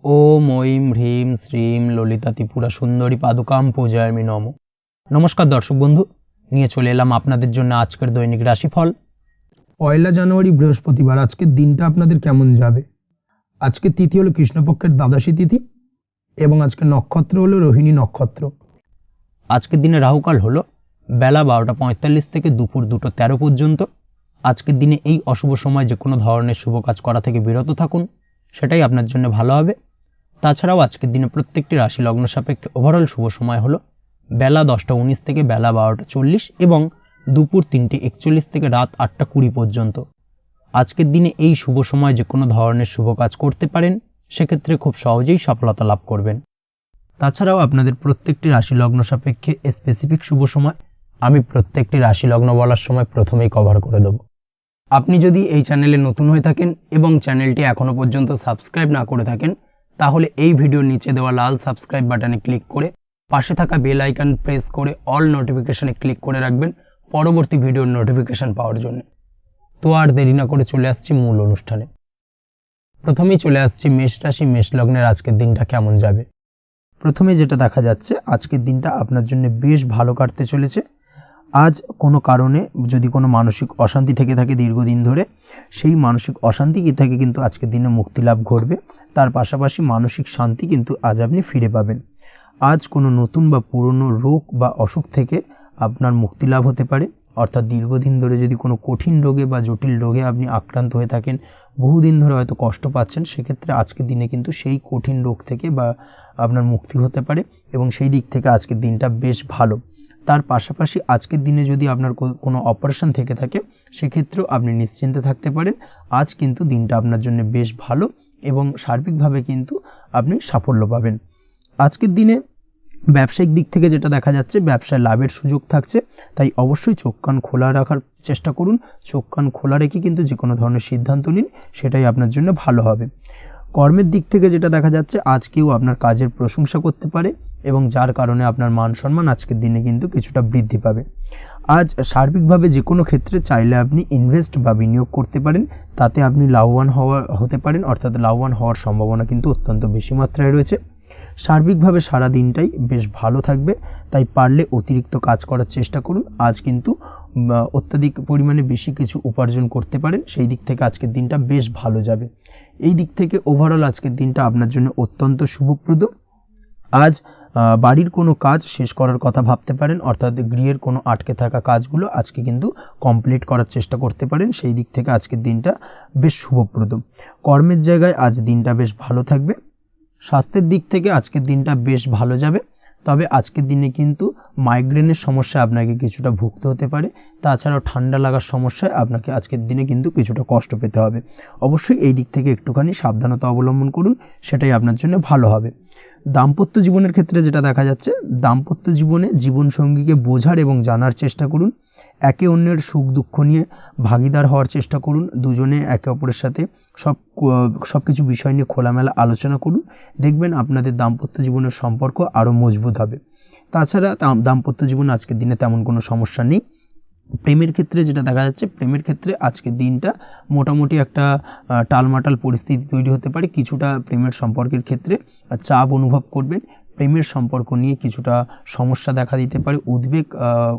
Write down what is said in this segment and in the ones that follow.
ওম ঐম হ্রিম শ্রীম ললিতা ত্রিপুরা সুন্দরী পাদুকাম পূজায়ামি নমঃ। নমস্কার দর্শক বন্ধু, নিয়ে চলে এলাম আপনাদের জন্য আজকের দৈনিক রাশিফল। 1 জানুয়ারি বৃহস্পতিবার। আজকের দিনটা আপনাদের কেমন যাবে? আজকে তিথি হলো কৃষ্ণপক্ষের দ্বাদশী তিথি এবং আজকে নক্ষত্র হলো রোহিণী নক্ষত্র। আজকের দিনে রাহুকাল হলো বেলা 12:45 থেকে দুপুর 2:13 পর্যন্ত। আজকের দিনে এই অশুভ সময় যে কোনো ধরনের শুভ কাজ করা থেকে বিরত থাকুন, সেটাই আপনার জন্য ভালো হবে। তাছাড়াও আজকের দিনে প্রত্যেকটি রাশি লগ্ন সাপেক্ষে ওভারঅল শুভ সময় হলো বেলা 10:19 থেকে বেলা 12:40 এবং দুপুর 3:41 থেকে রাত 8:20 পর্যন্ত। আজকের দিনে এই শুভ সময় যে কোনো ধরনের শুভ কাজ করতে পারেন, সেক্ষেত্রে খুব সহজেই সফলতা লাভ করবেন। তাছাড়াও আপনাদের প্রত্যেকটি রাশি লগ্ন সাপেক্ষে স্পেসিফিক শুভ সময় আমি প্রত্যেকটি রাশি লগ্ন বলার সময় প্রথমেই কভার করে দেব। আপনি যদি এই চ্যানেলে নতুন হয়ে থাকেন এবং চ্যানেলটি এখনো পর্যন্ত সাবস্ক্রাইব না করে থাকেন, তাহলে এই ভিডিওর নিচে দেওয়া লাল সাবস্ক্রাইব বাটনে ক্লিক করে পাশে থাকা বেল আইকন প্রেস করে অল নোটিফিকেশনে ক্লিক করে রাখবেন পরবর্তী ভিডিওর নোটিফিকেশন পাওয়ার জন্য। তো আর দেরি না করে চলে আসছি মূল অনুষ্ঠানে। প্রথমেই চলে আসছি মেষ রাশি, মেষ লগ্নের আজকের দিনটা কেমন যাবে। প্রথমে যেটা দেখা যাচ্ছে, আজকের দিনটা আপনার জন্য বেশ ভালো কাটতে চলেছে। আজ কোনো কারণে যদি কোনো মানসিক অশান্তি থেকে থাকে দীর্ঘদিন ধরে, সেই মানসিক অশান্তি থেকে কিন্তু আজকের দিনে মুক্তি লাভ ঘটবে। তার পাশাপাশি মানসিক শান্তি কিন্তু আজ আপনি ফিরে পাবেন। আজ কোনো নতুন বা পুরনো রোগ বা অসুখ থেকে আপনার মুক্তি লাভ হতে পারে। অর্থাৎ দীর্ঘদিন ধরে যদি কোনো কঠিন রোগে বা জটিল রোগে আপনি আক্রান্ত হয়ে থাকেন, বহুদিন ধরে হয়তো কষ্ট পাচ্ছেন, সেক্ষেত্রে আজকের দিনে কিন্তু সেই কঠিন রোগ থেকে বা আপনার মুক্তি হতে পারে এবং সেই দিক থেকে আজকের দিনটা বেশ ভালো। তার পাশাপাশি আজকের দিনে যদি আপনার কোনো অপারেশন থেকে থাকে, সেক্ষেত্রেও আপনি নিশ্চিন্তে থাকতে পারেন। আজ কিন্তু দিনটা আপনার জন্য বেশ ভালো এবং সার্বিকভাবে কিন্তু আপনি সাফল্য পাবেন। আজকের দিনে ব্যবসায়িক দিক থেকে যেটা দেখা যাচ্ছে, ব্যবসায় লাভের সুযোগ থাকছে, তাই অবশ্যই চোখ কান খোলা রাখার চেষ্টা করুন। চোখ কান খোলা রেখে কিন্তু যে কোনো ধরনের সিদ্ধান্ত নিন, সেটাই আপনার জন্য ভালো হবে। কর্মের দিক থেকে যেটা দেখা যাচ্ছে, আজ কেউ আপনার কাজের প্রশংসা করতে পারে এবং যার কারণে আপনার মান সম্মান আজকের দিনে কিন্তু কিছুটা বৃদ্ধি পাবে। আজ সার্বিকভাবে যে কোনো ক্ষেত্রে চাইলে আপনি ইনভেস্ট বা বিনিয়োগ করতে পারেন, তাতে আপনি লাভবান হতে পারেন। অর্থাৎ লাভবান হওয়ার সম্ভাবনা কিন্তু অত্যন্ত বেশি মাত্রায় রয়েছে। সার্বিকভাবে সারা দিনটাই বেশ ভালো থাকবে, তাই পারলে অতিরিক্ত কাজ করার চেষ্টা করুন। আজ কিন্তু অত্যাধিক পরিমাণে বেশি কিছু উপার্জন করতে পারেন, সেই দিক থেকে আজকের দিনটা বেশ ভালো যাবে। এই দিক থেকে ওভারঅল আজকের দিনটা আপনার জন্য অত্যন্ত শুভপ্রদ। আজ বাড়ির কোনো কাজ শেষ করার কথা ভাবতে পারেন, অর্থাৎ গৃহের কোনো আটকে থাকা কাজগুলো আজকে কিন্তু কমপ্লিট করার চেষ্টা করতে পারেন। সেই দিক থেকে আজকের দিনটা বেশ শুভপ্রদ। কর্মের জায়গায় আজ দিনটা বেশ ভালো থাকবে। স্বাস্থ্যের দিক থেকে আজকের দিনটা বেশ ভালো যাবে, তবে আজকের দিনে কিন্তু মাইগ্রেনের সমস্যা আপনাকে কিছুটা ভুগতে হতে পারে। তাছাড়াও ঠান্ডা লাগার সমস্যায় আপনাকে আজকের দিনে কিন্তু কিছুটা কষ্ট পেতে হবে। অবশ্যই এই দিক থেকে একটুখানি সাবধানতা অবলম্বন করুন, সেটাই আপনার জন্য ভালো হবে। দাম্পত্য জীবনের ক্ষেত্রে যেটা দেখা যাচ্ছে, দাম্পত্য জীবনে জীবনসঙ্গীকে বোঝার এবং জানার চেষ্টা করুন। একে অন্যের সুখ দুঃখ নিয়ে ভাগিদার হওয়ার চেষ্টা করুন। দুজনে একে অপরের সাথে সব কিছু বিষয় নিয়ে খোলামেলা আলোচনা করুন। দেখবেন আপনাদের দাম্পত্য জীবনের সম্পর্ক আরও মজবুত হবে। তাছাড়া দাম্পত্য জীবনে আজকের দিনে তেমন কোনো সমস্যা নেই। প্রেমের ক্ষেত্রে যেটা দেখা যাচ্ছে, প্রেমের ক্ষেত্রে আজকের দিনটা মোটামুটি একটা টালমাটাল পরিস্থিতি তৈরি হতে পারে। কিছুটা প্রেমের সম্পর্কের ক্ষেত্রে চাপ অনুভব করবেন। প্রেমের সম্পর্ক নিয়ে কিছুটা সমস্যা দেখা দিতে পারে, উদ্বেগ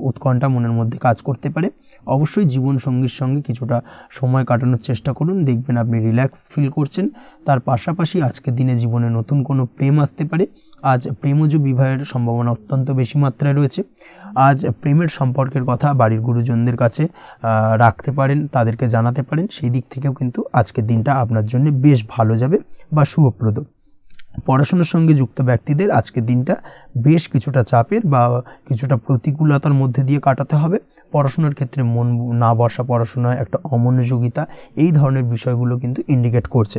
উৎকণ্ঠা মনের মধ্যে কাজ করতে পারে। অবশ্যই জীবনসঙ্গীর সঙ্গে কিছুটা সময় কাটানোর চেষ্টা করুন, দেখবেন আপনি রিল্যাক্স ফিল করছেন। তার পাশাপাশি আজকের দিনে জীবনে নতুন কোনো প্রেম আসতে পারে। আজ প্রেমজ বিবাহের সম্ভাবনা অত্যন্ত বেশি মাত্রায় রয়েছে। আজ প্রেমের সম্পর্কের কথা বাড়ির গুরুজনদের কাছে রাখতে পারেন, তাদেরকে জানাতে পারেন। সেই দিক থেকেও কিন্তু আজকের দিনটা আপনার জন্য বেশ ভালো যাবে বা শুভপ্রদ। পড়াশোনার সঙ্গে যুক্ত ব্যক্তিদের আজকের দিনটা বেশ কিছুটা চাপের বা কিছুটা প্রতিকূলতার মধ্যে দিয়ে কাটাতে হবে। পড়াশোনার ক্ষেত্রে মন না বসা, পড়াশোনায় একটা অমনোযোগিতা, এই ধরনের বিষয়গুলো কিন্তু ইন্ডিকেট করছে।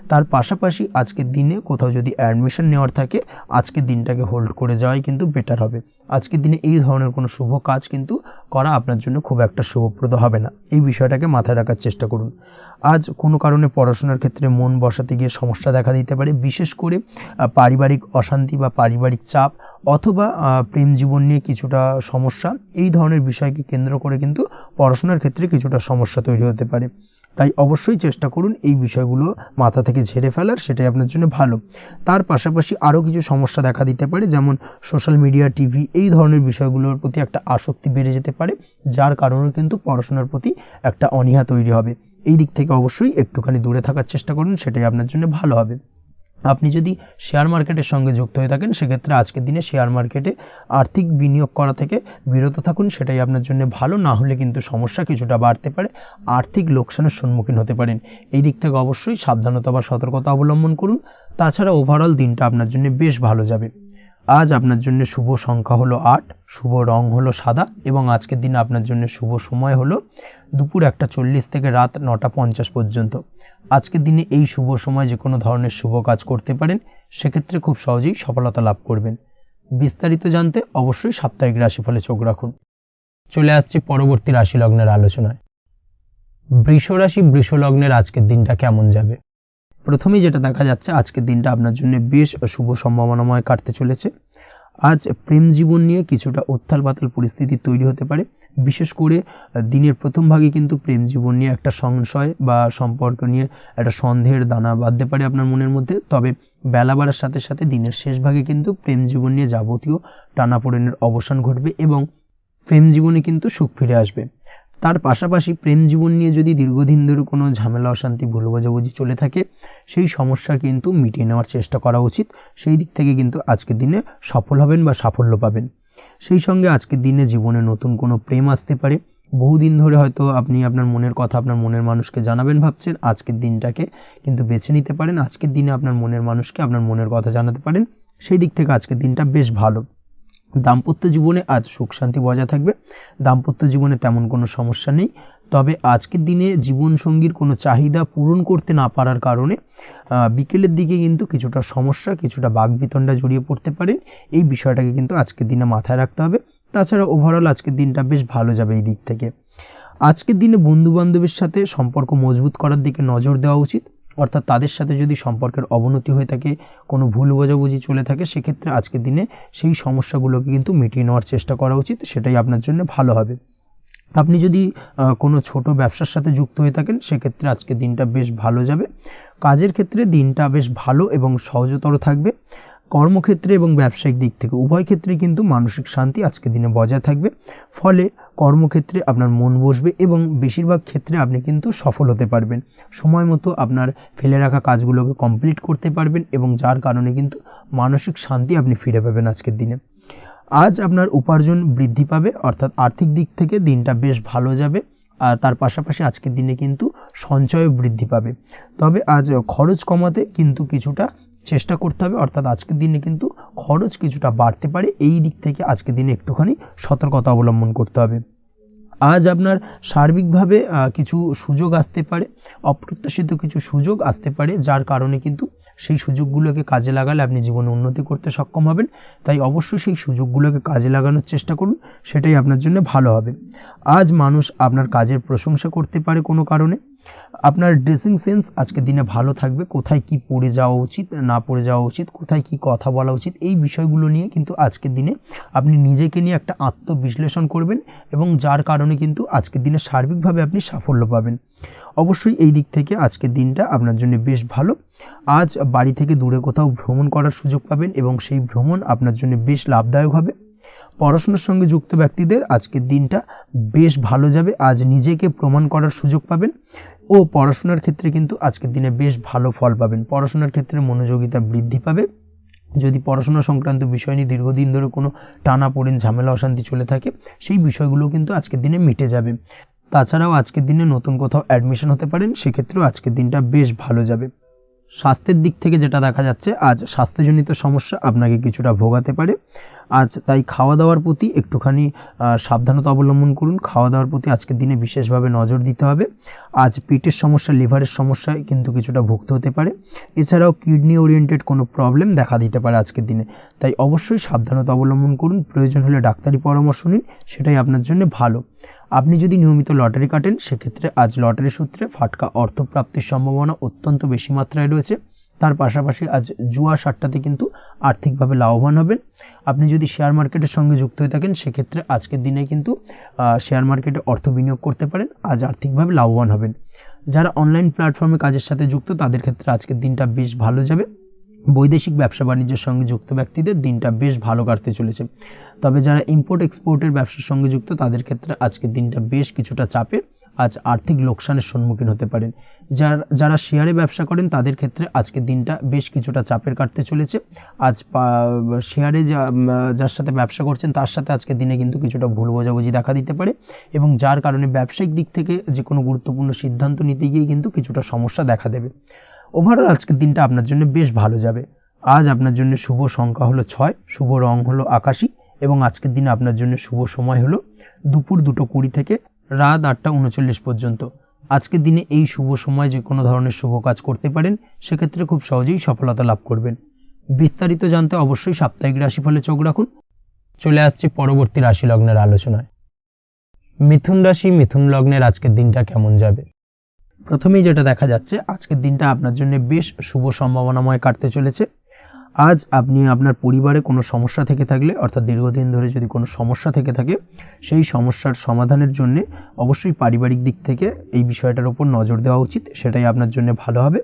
তার পাশাপাশি আজকের দিনে কোথাও যদি অ্যাডমিশন নেওয়ার থাকে, আজকের দিনটাকে হোল্ড করে যাওয়াই কিন্তু বেটার হবে। আজকের দিনে এই ধরনের কোনো শুভ কাজ কিন্তু করা আপনার জন্য খুব একটা শুভপ্রদ হবে না, এই বিষয়টাকে মাথায় রাখার চেষ্টা করুন। আজ কোনো কারণে পড়াশোনার ক্ষেত্রে মন বসাতে গিয়ে সমস্যা দেখা দিতে পারে, বিশেষ করে পারিবারিক অশান্তি বা পারিবারিক চাপ অথবা প্রেম জীবন নিয়ে কিছুটা সমস্যা, এই ধরনের বিষয়কে কেন্দ্র করে কিন্তু পড়াশোনার ক্ষেত্রে কিছুটা সমস্যা তৈরি হতে পারে। তাই অবশ্যই চেষ্টা করুন এই বিষয়গুলো মাথা থেকে ঝেড়ে ফেলার, সেটাই আপনার জন্য ভালো। তার পাশাপাশি আরও কিছু সমস্যা দেখা দিতে পারে, যেমন সোশ্যাল মিডিয়া, টিভি এই ধরনের বিষয়গুলোর প্রতি একটা আসক্তি বেড়ে যেতে পারে, যার কারণে কিন্তু পড়াশোনার প্রতি একটা অনীহা তৈরি হবে। এই দিক থেকে অবশ্যই একটুখানি দূরে থাকার চেষ্টা করুন, সেটাই আপনার জন্য ভালো হবে। আপনি যদি শেয়ার মার্কেটের সঙ্গে যুক্ত হয়ে থাকেন সেক্ষেত্রে আজকের দিনে শেয়ার মার্কেটে আর্থিক বিনিয়োগ করা থেকে বিরত থাকুন, সেটাই আপনার জন্য ভালো। না হলে কিন্তু সমস্যা কিছুটা বাড়তে পারে, আর্থিক লোকসানের সম্মুখীন হতে পারেন। এই দিক থেকে অবশ্যই সাবধানতা বা সতর্কতা অবলম্বন করুন। তাছাড়া ওভারঅল দিনটা আপনার জন্য বেশ ভালো যাবে। আজ আপনার জন্য শুভ সংখ্যা হলো 8, শুভ রং হলো সাদা এবং আজকের দিনে আপনার জন্য শুভ সময় হলো দুপুর 1:40 থেকে রাত 9:50 পর্যন্ত। আজকের দিনে এই শুভ সময় যে কোনো ধরনের শুভ কাজ করতে পারেন, সেক্ষেত্রে খুব সহজেই সফলতা লাভ করবেন। বিস্তারিত জানতে অবশ্যই সাপ্তাহিক রাশিফলে চোখ রাখুন। চলে আসছি পরবর্তী রাশি লগ্নের আলোচনায়। বৃষ রাশি, বৃষ লগ্নের আজকের দিনটা কেমন যাবে? প্রথমেই যেটা দেখা যাচ্ছে, আজকের দিনটা আপনার জন্য বেশ শুভ সম্ভাবনাময় কাটতে চলেছে। আজ প্রেম জীবন নিয়ে কিছুটা উত্থাল পাতাল পরিস্থিতি তৈরি হতে পারে। বিশেষ করে দিনের প্রথম ভাগে কিন্তু প্রেম জীবন নিয়ে একটা সংশয় বা সম্পর্ক নিয়ে একটা সন্দেহের দানা বাঁধতে পারে আপনার মনের মধ্যে। তবে বেলা বাড়ার সাথে সাথে দিনের শেষ ভাগে কিন্তু প্রেম জীবন নিয়ে যাবতীয় টানাপোড়েনের অবসান ঘটবে এবং প্রেম জীবনে কিন্তু সুখ ফিরে আসবে। তার পাশাপাশি প্রেম জীবন নিয়ে যদি দীর্ঘদিন ধরে কোনো ঝামেলা, অশান্তি, ভুল বোঝাবুঝি চলে থাকে, সেই সমস্যা কিন্তু মিটিয়ে নেওয়ার চেষ্টা করা উচিত। সেই দিক থেকে কিন্তু আজকের দিনে সফল হবেন বা সাফল্য পাবেন। সেই সঙ্গে আজকের দিনে জীবনে নতুন কোনো প্রেম আসতে পারে। বহুদিন ধরে হয়তো আপনি আপনার মনের কথা আপনার মনের মানুষকে জানাবেন ভাবছেন, আজকের দিনটাকে কিন্তু বেছে নিতে পারেন। আজকের দিনে আপনার মনের মানুষকে আপনার মনের কথা জানাতে পারেন। সেই দিক থেকে আজকের দিনটা বেশ ভালো। দাম্পত্য জীবনে আজ সুখ শান্তি বজায় থাকবে। দাম্পত্য জীবনে তেমন কোনো সমস্যা নেই। তবে আজকের দিনে জীবনসঙ্গীর কোনো চাহিদা পূরণ করতে না পারার কারণে বিকেলের দিকে কিন্তু কিছুটা সমস্যা, কিছুটা বাকবিতণ্ডা জড়িয়ে পড়তে পারেন। এই বিষয়টাকে কিন্তু আজকের দিনে মাথায় রাখতে হবে। তাছাড়া ওভারঅল আজকের দিনটা বেশ ভালো যাবে এই দিক থেকে। আজকের দিনে বন্ধু বান্ধবের সাথে সম্পর্ক মজবুত করার দিকে নজর দেওয়া উচিত। অর্থাৎ তাদের সাথে যদি সম্পর্কের অবনতি হয়ে থাকে, কোনো ভুল বোঝাবুঝি চলে থাকে, সেক্ষেত্রে আজকের দিনে সেই সমস্যাগুলোকে কিন্তু মিটিয়ে নেওয়ার চেষ্টা করা উচিত, সেটাই আপনার জন্য ভালো হবে। আপনি যদি কোনো ছোট ব্যবসার সাথে যুক্ত হয়ে থাকেন, সেক্ষেত্রে আজকের দিনটা বেশ ভালো যাবে। কাজের ক্ষেত্রে দিনটা বেশ ভালো এবং সহজতর থাকবে। কর্মক্ষেত্রে এবং ব্যবসায়িক দিক থেকে উভয় ক্ষেত্রে কিন্তু মানসিক শান্তি আজকের দিনে বজায় থাকবে। ফলে কর্মক্ষেত্রে আপনার মন বসবে এবং বেশিরভাগ ক্ষেত্রে আপনি কিন্তু সফল হতে পারবেন। সময় মতো আপনার ফেলে রাখা কাজগুলোকে কমপ্লিট করতে পারবেন এবং যার কারণে কিন্তু মানসিক শান্তি আপনি ফিরে পাবেন আজকের দিনে। আজ আপনার উপার্জন বৃদ্ধি পাবে, অর্থাৎ আর্থিক দিক থেকে দিনটা বেশ ভালো যাবে। আর তার পাশাপাশি আজকের দিনে কিন্তু সঞ্চয় বৃদ্ধি পাবে। তবে আজ খরচ কমাতে কিন্তু কিছুটা চেষ্টা করতে হবে, অর্থাৎ আজকের দিনে কিন্তু খরচ কিছুটা বাড়তে পারে। এই দিক থেকে আজকের দিনে একটুখানি সতর্কতা অবলম্বন করতে হবে। আজ আপনার সার্বিকভাবে কিছু সুযোগ আসতে পারে, অপ্রত্যাশিত কিছু সুযোগ আসতে পারে, যার কারণে কিন্তু সেই সুযোগগুলোকে কাজে লাগালে আপনি জীবনে উন্নতি করতে সক্ষম হবেন। তাই অবশ্যই সেই সুযোগগুলোকে কাজে লাগানোর চেষ্টা করুন, সেটাই আপনার জন্য ভালো হবে। আজ মানুষ আপনার কাজের প্রশংসা করতে পারে কোনো কারণে। আপনার ড্রেসিং সেন্স আজকের দিনে ভালো থাকবে। কোথায় কি পরে যাওয়া উচিত, না পরে যাওয়া উচিত, কোথায় কি কথা বলা উচিত, এই বিষয়গুলো নিয়ে কিন্তু আজকের দিনে আপনি নিজেকে নিয়ে একটা আত্মবিশ্লেষণ করবেন এবং যার কারণে কিন্তু আজকের দিনে সার্বিকভাবে আপনি সাফল্য পাবেন। অবশ্যই এই দিক থেকে আজকের দিনটা আপনার জন্য বেশ ভালো। আজ বাড়ি থেকে দূরে কোথাও ভ্রমণ করার সুযোগ পাবেন এবং সেই ভ্রমণ আপনার জন্য বেশ লাভদায়ক হবে। পড়াশোনার সঙ্গে যুক্ত ব্যক্তিদের আজকের দিনটা বেশ ভালো যাবে। আজ নিজেকে প্রমাণ করার সুযোগ পাবেন ও পড়াশোনার ক্ষেত্রে কিন্তু আজকের দিনে বেশ ভালো ফল পাবেন। পড়াশোনার ক্ষেত্রে মনোযোগিতা বৃদ্ধি পাবে। যদি পড়াশোনা সংক্রান্ত বিষয় নিয়ে দীর্ঘদিন ধরে কোনো টানাপোড়েন, ঝামেলা, অশান্তি চলে থাকে, সেই বিষয়গুলো কিন্তু আজকের দিনে মিটে যাবে। তাছাড়াও আজকের দিনে নতুন কোথাও অ্যাডমিশন হতে পারেন, সেক্ষেত্রেও আজকের দিনটা বেশ ভালো যাবে। স্বাস্থ্যের দিক থেকে যেটা দেখা যাচ্ছে, আজ স্বাস্থ্যজনিত সমস্যা আপনাকে কিছুটা ভোগাতে পারে। আজ তাই খাওয়া দাওয়ার প্রতি একটুখানি সাবধানতা অবলম্বন করুন। খাওয়া দাওয়ার প্রতি আজকের দিনে বিশেষভাবে নজর দিতে হবে। আজ পেটের সমস্যা, লিভারের সমস্যায় কিন্তু কিছুটা ভুগতে হতে পারে। এছাড়াও কিডনি ওরিয়েন্টেড কোনো প্রবলেম দেখা দিতে পারে আজকের দিনে। তাই অবশ্যই সাবধানতা অবলম্বন করুন। প্রয়োজন হলে ডাক্তারি পরামর্শ নিন, সেটাই আপনার জন্য ভালো। আপনি যদি নিয়মিত লটারি কাটেন, সেক্ষেত্রে আজ লটারি সূত্রে ফাটকা অর্থপ্রাপ্তির সম্ভাবনা অত্যন্ত বেশি মাত্রায় রয়েছে। তার পাশাপাশি আজ জুয়া সাট্টাতে কিন্তু আর্থিকভাবে লাভবান হবেন। আপনি যদি শেয়ার মার্কেটের সঙ্গে যুক্ত হয়ে থাকেন, সেক্ষেত্রে আজকের দিনে কিন্তু শেয়ার মার্কেটে অর্থ বিনিয়োগ করতে পারেন। আজ আর্থিকভাবে লাভবান হবেন। যারা অনলাইন প্ল্যাটফর্মে কাজের সাথে যুক্ত তাদের ক্ষেত্রে আজকের দিনটা বেশ ভালো যাবে। বৈদেশিক ব্যবসা বাণিজ্যের সঙ্গে যুক্ত ব্যক্তিদের দিনটা বেশ ভালো কাটতে চলেছে। তবে যারা ইম্পোর্ট এক্সপোর্টের ব্যবসার সঙ্গে যুক্ত তাদের ক্ষেত্রে আজকের দিনটা বেশ কিছুটা চাপের, আজ আর্থিক লোকসানের সম্মুখীন হতে পারেন। যারা শেয়ারে ব্যবসা করেন তাদের ক্ষেত্রে আজকের দিনটা বেশ কিছুটা চাপের কাটতে চলেছে। আজ শেয়ারে যার সাথে ব্যবসা করছেন তার সাথে আজকের দিনে কিন্তু কিছুটা ভুল বোঝাবুঝি দেখা দিতে পারে, এবং যার কারণে ব্যবসায়িক দিক থেকে যে কোনো গুরুত্বপূর্ণ সিদ্ধান্ত নিতে গিয়ে কিন্তু কিছুটা সমস্যা দেখা দেবে। ওভারঅল আজকের দিনটা আপনার জন্য বেশ ভালো যাবে। আজ আপনার জন্য শুভ সংখ্যা হলো 6, শুভ রং হলো আকাশী, এবং আজকের দিনে আপনার জন্য শুভ সময় হলো দুপুর 2:20 থেকে রাত 8:39 পর্যন্ত। আজকের দিনে এই শুভ সময় যে কোনো ধরনের শুভ কাজ করতে পারেন, সেক্ষেত্রে খুব সহজেই সফলতা লাভ করবেন। বিস্তারিত জানতে অবশ্যই সাপ্তাহিক রাশিফলে চোখ রাখুন। চলে আসছে পরবর্তী রাশি লগ্নের আলোচনায়। মিথুন রাশি, মিথুন লগ্নের আজকের দিনটা কেমন যাবে? প্রথমেই যেটা দেখা যাচ্ছে, আজকের দিনটা আপনার জন্য বেশ শুভ সম্ভাবনাময় কাটতে চলেছে। আজ আপনি আপনার পরিবারে কোনো সমস্যা থেকে থাকলে, অর্থাৎ দীর্ঘদিন ধরে যদি কোনো সমস্যা থেকে থাকে, সেই সমস্যার সমাধানের জন্য অবশ্যই পারিবারিক দিক থেকে এই বিষয়টার উপর নজর দেওয়া উচিত, সেটাই আপনার জন্য ভালো হবে।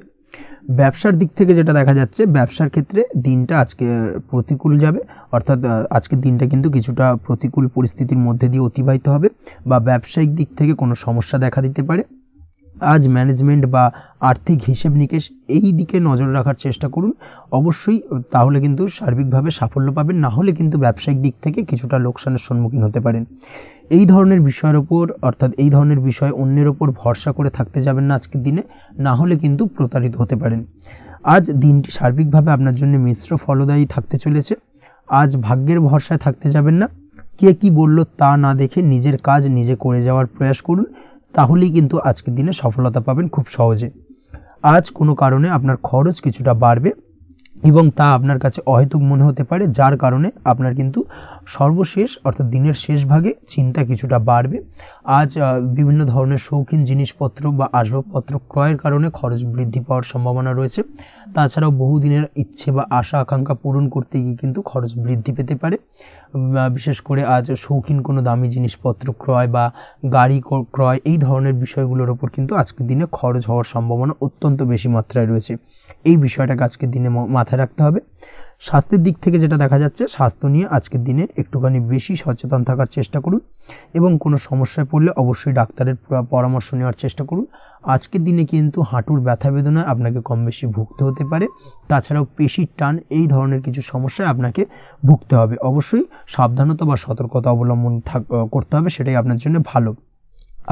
ব্যবসার দিক থেকে যেটা দেখা যাচ্ছে, ব্যবসার ক্ষেত্রে দিনটা আজকে প্রতিকূল যাবে, অর্থাৎ আজকের দিনটা কিন্তু কিছুটা প্রতিকূল পরিস্থিতির মধ্যে দিয়ে অতিবাহিত হবে, বা ব্যবসায়িক দিক থেকে কোনো সমস্যা দেখা দিতে পারে। আজ ম্যানেজমেন্ট বা আর্থিক হিসেব নিকেশ এই দিকে নজর রাখার চেষ্টা করুন অবশ্যই, তাহলে কিন্তু সার্বিকভাবে সাফল্য পাবেন। না হলে কিন্তু ব্যবসায়িক দিক থেকে কিছুটা লোকসানের সম্মুখীন হতে পারেন। এই ধরনের বিষয়ের ওপর, অর্থাৎ এই ধরনের বিষয় অন্যের ওপর ভরসা করে থাকতে যাবেন না আজকের দিনে, না হলে কিন্তু প্রতারিত হতে পারেন। আজ দিনটি সার্বিকভাবে আপনার জন্য মিশ্র ফলদায়ী থাকতে চলেছে। আজ ভাগ্যের ভরসায় থাকতে যাবেন না। কে কি বলল তা না দেখে নিজের কাজ নিজে করে যাওয়ার প্রয়াস করুন, তাহলেই কিন্তু আজকের দিনে সফলতা পাবেন খুব সহজে। আজ কোনো কারণে আপনার খরচ কিছুটা বাড়বে, এবং তা আপনার কাছে অহেতুক মনে হতে পারে, যার কারণে আপনার কিন্তু সর্বশেষ, অর্থাৎ দিনের শেষ ভাগে চিন্তা কিছুটা বাড়বে। আজ বিভিন্ন ধরনের শৌখিন জিনিসপত্র বা আসবাবপত্র ক্রয়ের কারণে খরচ বৃদ্ধি পাওয়ার সম্ভাবনা রয়েছে। তাছাড়াও বহুদিনের ইচ্ছে বা আশা আকাঙ্ক্ষা পূরণ করতে গিয়ে কিন্তু খরচ বৃদ্ধি পেতে পারে। বিশেষ করে আজ শৌখিন কোনো দামি জিনিসপত্র ক্রয় বা গাড়ি ক্রয়, এই ধরনের বিষয়গুলোর ওপর কিন্তু আজকের দিনে খরচ হওয়ার সম্ভাবনা অত্যন্ত বেশি মাত্রায় রয়েছে। এই বিষয়টাকে আজকের দিনে মাথায় রাখতে হবে। স্বাস্থ্যের দিক থেকে যেটা দেখা যাচ্ছে, স্বাস্থ্য নিয়ে আজকের দিনে একটুখানি বেশি সচেতন থাকার চেষ্টা করুন, এবং কোনো সমস্যায় পড়লে অবশ্যই ডাক্তারের পরামর্শ নেওয়ার চেষ্টা করুন। আজকের দিনে কিন্তু হাঁটুর ব্যথা বেদনায় আপনাকে কম বেশি ভুগতে হতে পারে। তাছাড়াও পেশির টান, এই ধরনের কিছু সমস্যায় আপনাকে ভুগতে হবে। অবশ্যই সাবধানতা বা সতর্কতা অবলম্বন করতে হবে, সেটাই আপনার জন্য ভালো।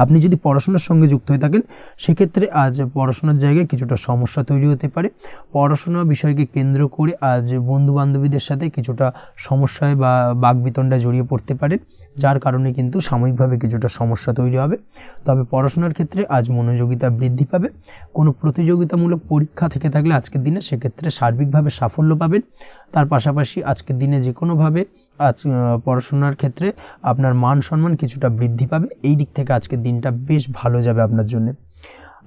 আপনি যদি পড়াশোনার সঙ্গে যুক্ত হয়ে থাকেন, সেক্ষেত্রে আজ পড়াশোনার জায়গায় কিছুটা সমস্যা তৈরি হতে পারে। পড়াশোনা বিষয়কে কেন্দ্র করে আজ বন্ধু বান্ধবীদের সাথে কিছুটা সমস্যায় বা বাকবিতণ্ডায় জড়িয়ে পড়তে পারেন, যার কারণে কিন্তু সাময়িকভাবে কিছুটা সমস্যা তৈরি হবে। তবে পড়াশোনার ক্ষেত্রে আজ মনোযোগিতা বৃদ্ধি পাবে। কোনো প্রতিযোগিতামূলক পরীক্ষা থেকে থাকলে আজকের দিনে সেক্ষেত্রে সার্বিকভাবে সাফল্য পাবেন। তার পাশাপাশি আজকের দিনে যে কোনোভাবে আজ পড়াশোনার ক্ষেত্রে আপনার মান সম্মান কিছুটা বৃদ্ধি পাবে। এই দিক থেকে আজকের দিনটা বেশ ভালো যাবে আপনার জন্য।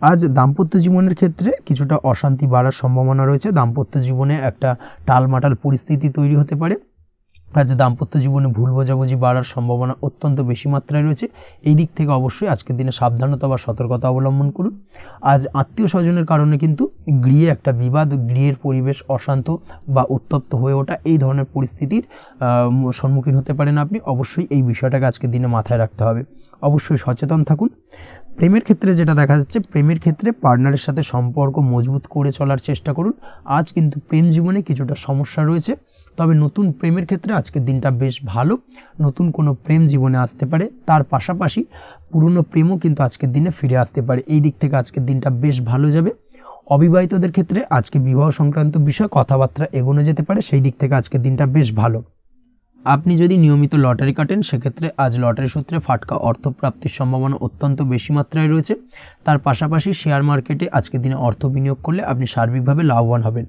আজ দাম্পত্য জীবনের ক্ষেত্রে কিছুটা অশান্তি বাড়ার সম্ভাবনা রয়েছে। দাম্পত্য জীবনে একটা টালমাটাল পরিস্থিতি তৈরি হতে পারে। আজ দাম্পত্য জীবনে ভুল বোঝাবুঝি বাড়ার সম্ভাবনা অত্যন্ত বেশি মাত্রায় রয়েছে। এই দিক থেকে অবশ্যই আজকের দিনে সাবধানতা বা সতর্কতা অবলম্বন করুন। আজ আত্মীয় স্বজনের কারণে কিন্তু গৃহে একটা বিবাদ, গৃহের পরিবেশ অশান্ত বা উত্তপ্ত হয়ে ওঠা, এই ধরনের পরিস্থিতির সম্মুখীন হতে পারেন আপনি। অবশ্যই এই বিষয়টাকে আজকের দিনে মাথায় রাখতে হবে। অবশ্যই সচেতন থাকুন। প্রেমের ক্ষেত্রে যেটা দেখা যাচ্ছে, প্রেমের ক্ষেত্রে পার্টনারের সাথে সম্পর্ক মজবুত করে চলার চেষ্টা করুন। আজ কিন্তু প্রেম জীবনে কিছুটা সমস্যা রয়েছে, তবে নতুন প্রেমের ক্ষেত্রে আজকের দিনটা বেশ ভালো। নতুন কোনো প্রেম জীবনে আসতে পারে, তার পাশাপাশি পুরনো প্রেমও কিন্তু আজকের দিনে ফিরে আসতে পারে। এই দিক থেকে আজকের দিনটা বেশ ভালো যাবে। অবিবাহিতদের ক্ষেত্রে আজকে বিবাহ সংক্রান্ত বিষয় কথাবার্তা এগোনো যেতে পারে, সেই দিক থেকে আজকের দিনটা বেশ ভালো। আপনি যদি নিয়মিত লটারি কাটেন, সেক্ষেত্রে আজ লটারি সূত্রে ফাটকা অর্থপ্রাপ্তির সম্ভাবনা অত্যন্ত বেশি মাত্রায় রয়েছে। তার পাশাপাশি শেয়ার মার্কেটে আজকের দিনে অর্থ বিনিয়োগ করলে আপনি সার্বিকভাবে লাভবান হবেন।